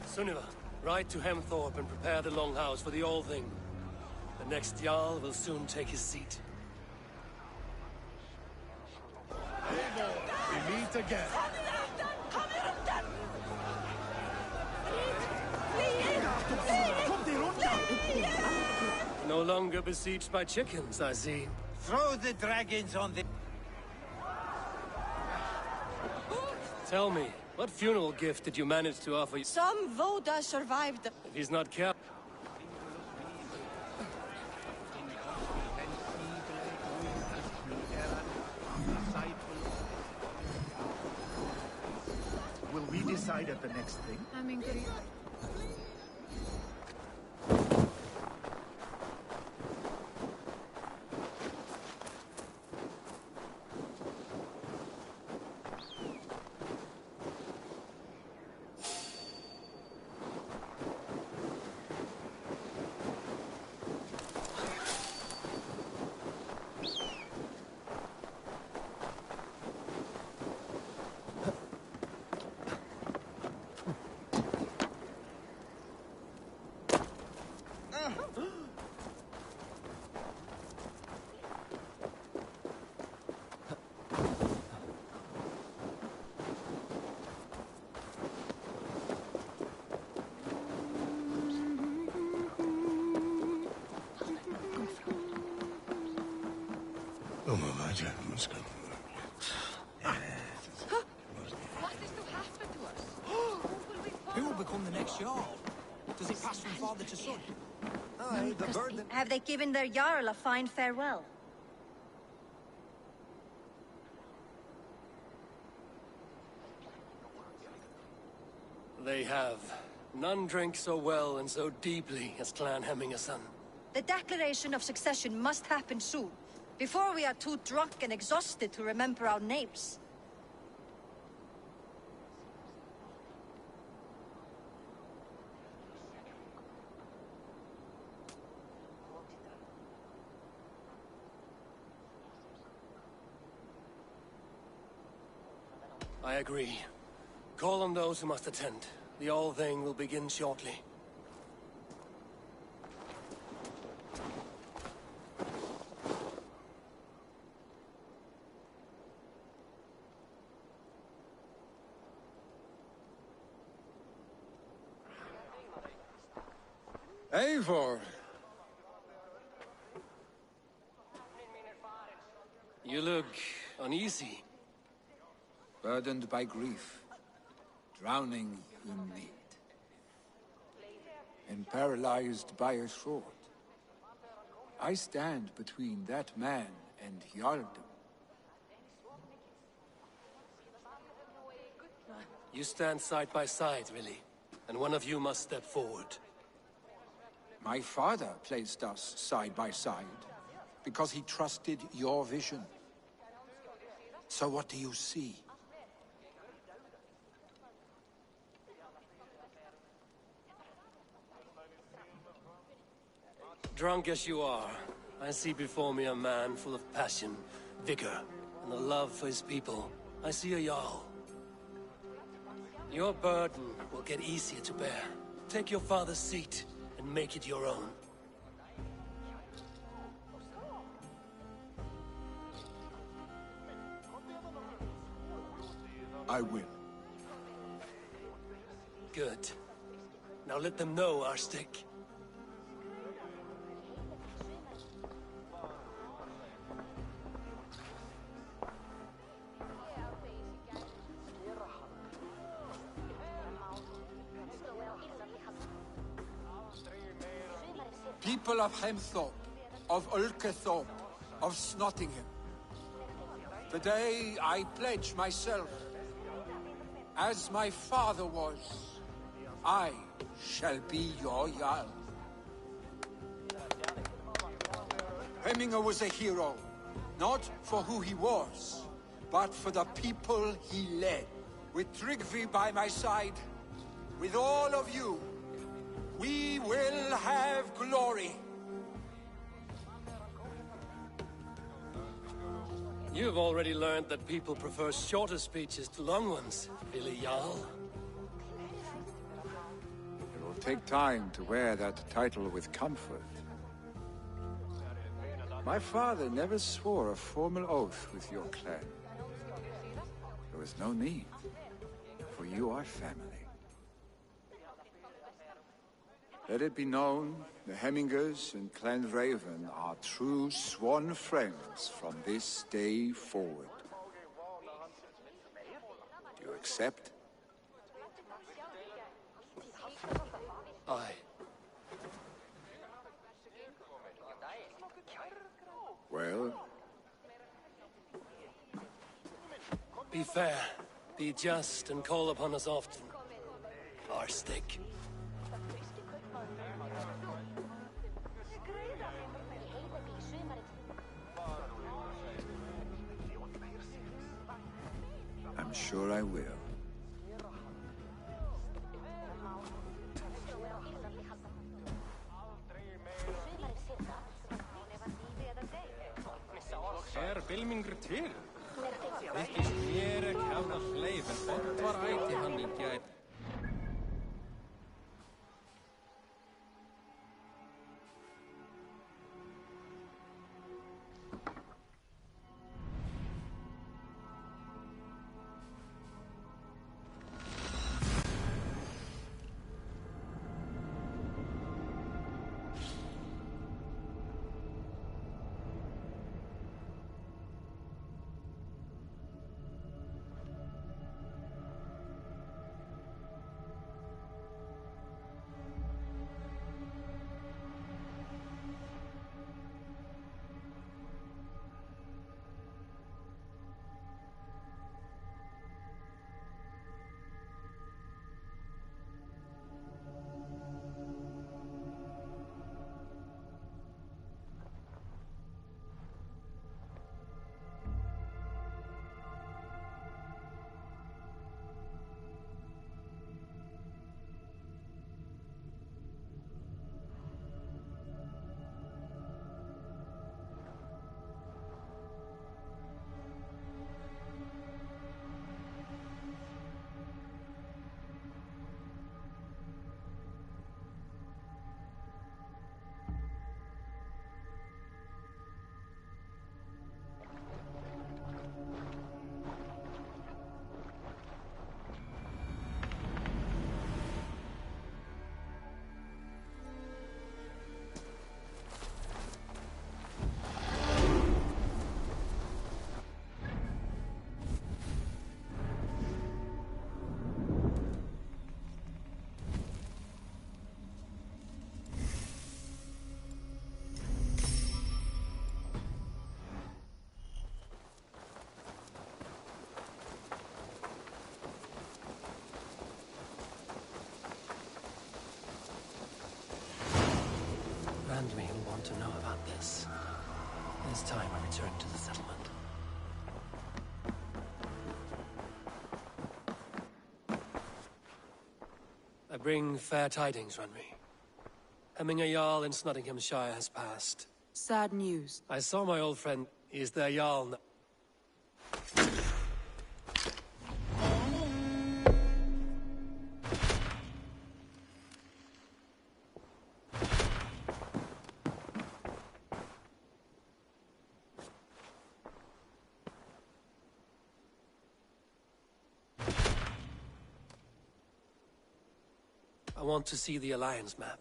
Speaker 1: Sunniva, ride to Hemthorpe and prepare the Longhouse for the All-Thing. The next Jarl will soon take his seat.
Speaker 8: We meet again.
Speaker 17: Kom till rundan!
Speaker 1: No longer besieged by chickens, I see.
Speaker 2: Throw the dragons on the...
Speaker 1: Tell me, what funeral gift did you manage to offer?
Speaker 4: Some Voda survived.
Speaker 1: If he's not careful.
Speaker 20: Will we decide at the next thing?
Speaker 5: I'm angry.
Speaker 10: Who will become the next Jarl? Does it pass from father to son?
Speaker 9: Aye, the burden...
Speaker 15: Have they given their Jarl a fine farewell?
Speaker 1: They have. None drank so well and so deeply as Clan Hemmingerson.
Speaker 15: The declaration of succession must happen soon, before we are too drunk and exhausted to remember our names.
Speaker 1: I agree. Call on those who must attend. The All-Thing will begin shortly.
Speaker 11: Eivor!
Speaker 1: You look uneasy.
Speaker 11: Burdened by grief, drowning in need, and paralyzed by a sword. I stand between that man and Jarldom.
Speaker 1: You stand side by side, really, and one of you must step forward.
Speaker 11: My father placed us side by side, because he trusted your vision. So what do you see?
Speaker 1: Drunk as you are, I see before me a man full of passion, vigor, and a love for his people. I see a Jarl. Your burden will get easier to bear. Take your father's seat and make it your own.
Speaker 11: I will.
Speaker 1: Good. Now let them know our stick.
Speaker 11: People of Hemthorpe, of Ulkerthorpe, of Snottingham. Today I pledge myself, as my father was, I shall be your Jarl. Hemminger was a hero, not for who he was, but for the people he led. With Tryggvi by my side, with all of you, we will have glory.
Speaker 1: You've already learned that people prefer shorter speeches to long ones, Billy Jarl.
Speaker 11: It will take time to wear that title with comfort. My father never swore a formal oath with your clan. There was no need, for you are family. Let it be known, the Hemmingers and Clan Raven are true sworn friends from this day forward. Do you accept?
Speaker 3: Aye.
Speaker 11: Well?
Speaker 3: Be fair, be just, and call upon us often. Our stick.
Speaker 11: I'm sure I will.
Speaker 17: Bylmingur til? Þykist mér ekki hafa hleif, en bort var æti hann í gær.
Speaker 3: Randme will want to know about this. It is time I return to the settlement. I bring fair tidings, Randme. Hemming a Jarl in Nottinghamshire has passed.
Speaker 22: Sad news.
Speaker 3: I saw my old friend. Is their Jarl now? I want to see the Alliance map.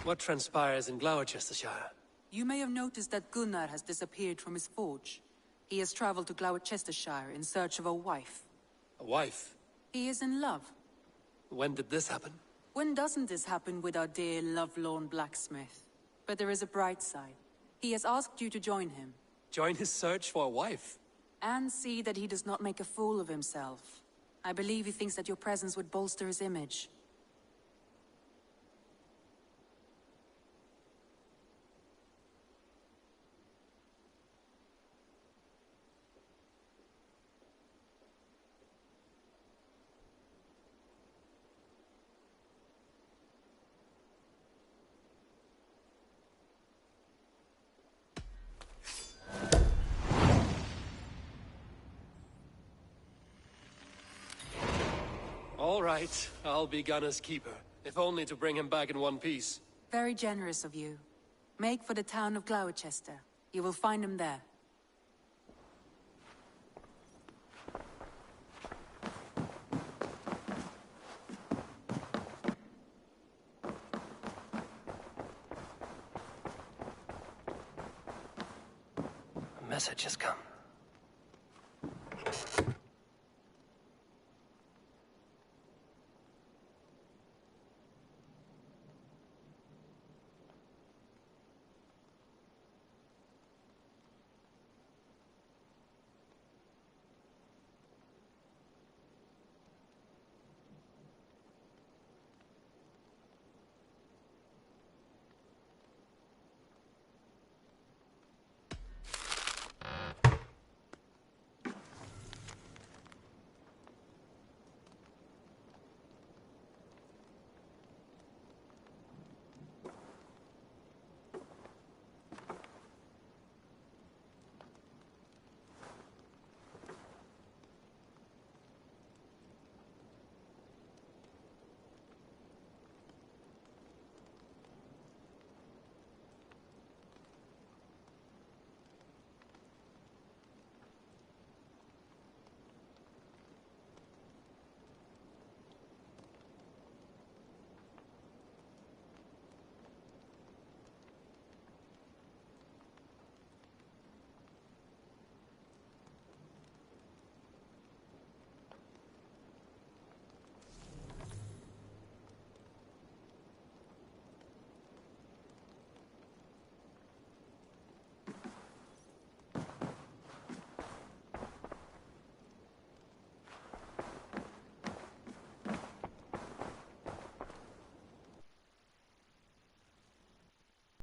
Speaker 3: What transpires in Gloucestershire?
Speaker 22: You may have noticed that Gunnar has disappeared from his forge. He has traveled to Gloucestershire in search of a wife.
Speaker 3: A wife?
Speaker 22: He is in love.
Speaker 3: When did this happen?
Speaker 22: When doesn't this happen with our dear lovelorn blacksmith? But there is a bright side. He has asked you to join him.
Speaker 3: Join his search for a wife?
Speaker 22: And see that he does not make a fool of himself. I believe he thinks that your presence would bolster his image.
Speaker 3: All right, I'll be Gunner's keeper.
Speaker 1: if only to bring him back in one piece.
Speaker 22: Very generous of you. Make for the town of Gloucester. You will find him there.
Speaker 3: A message has come.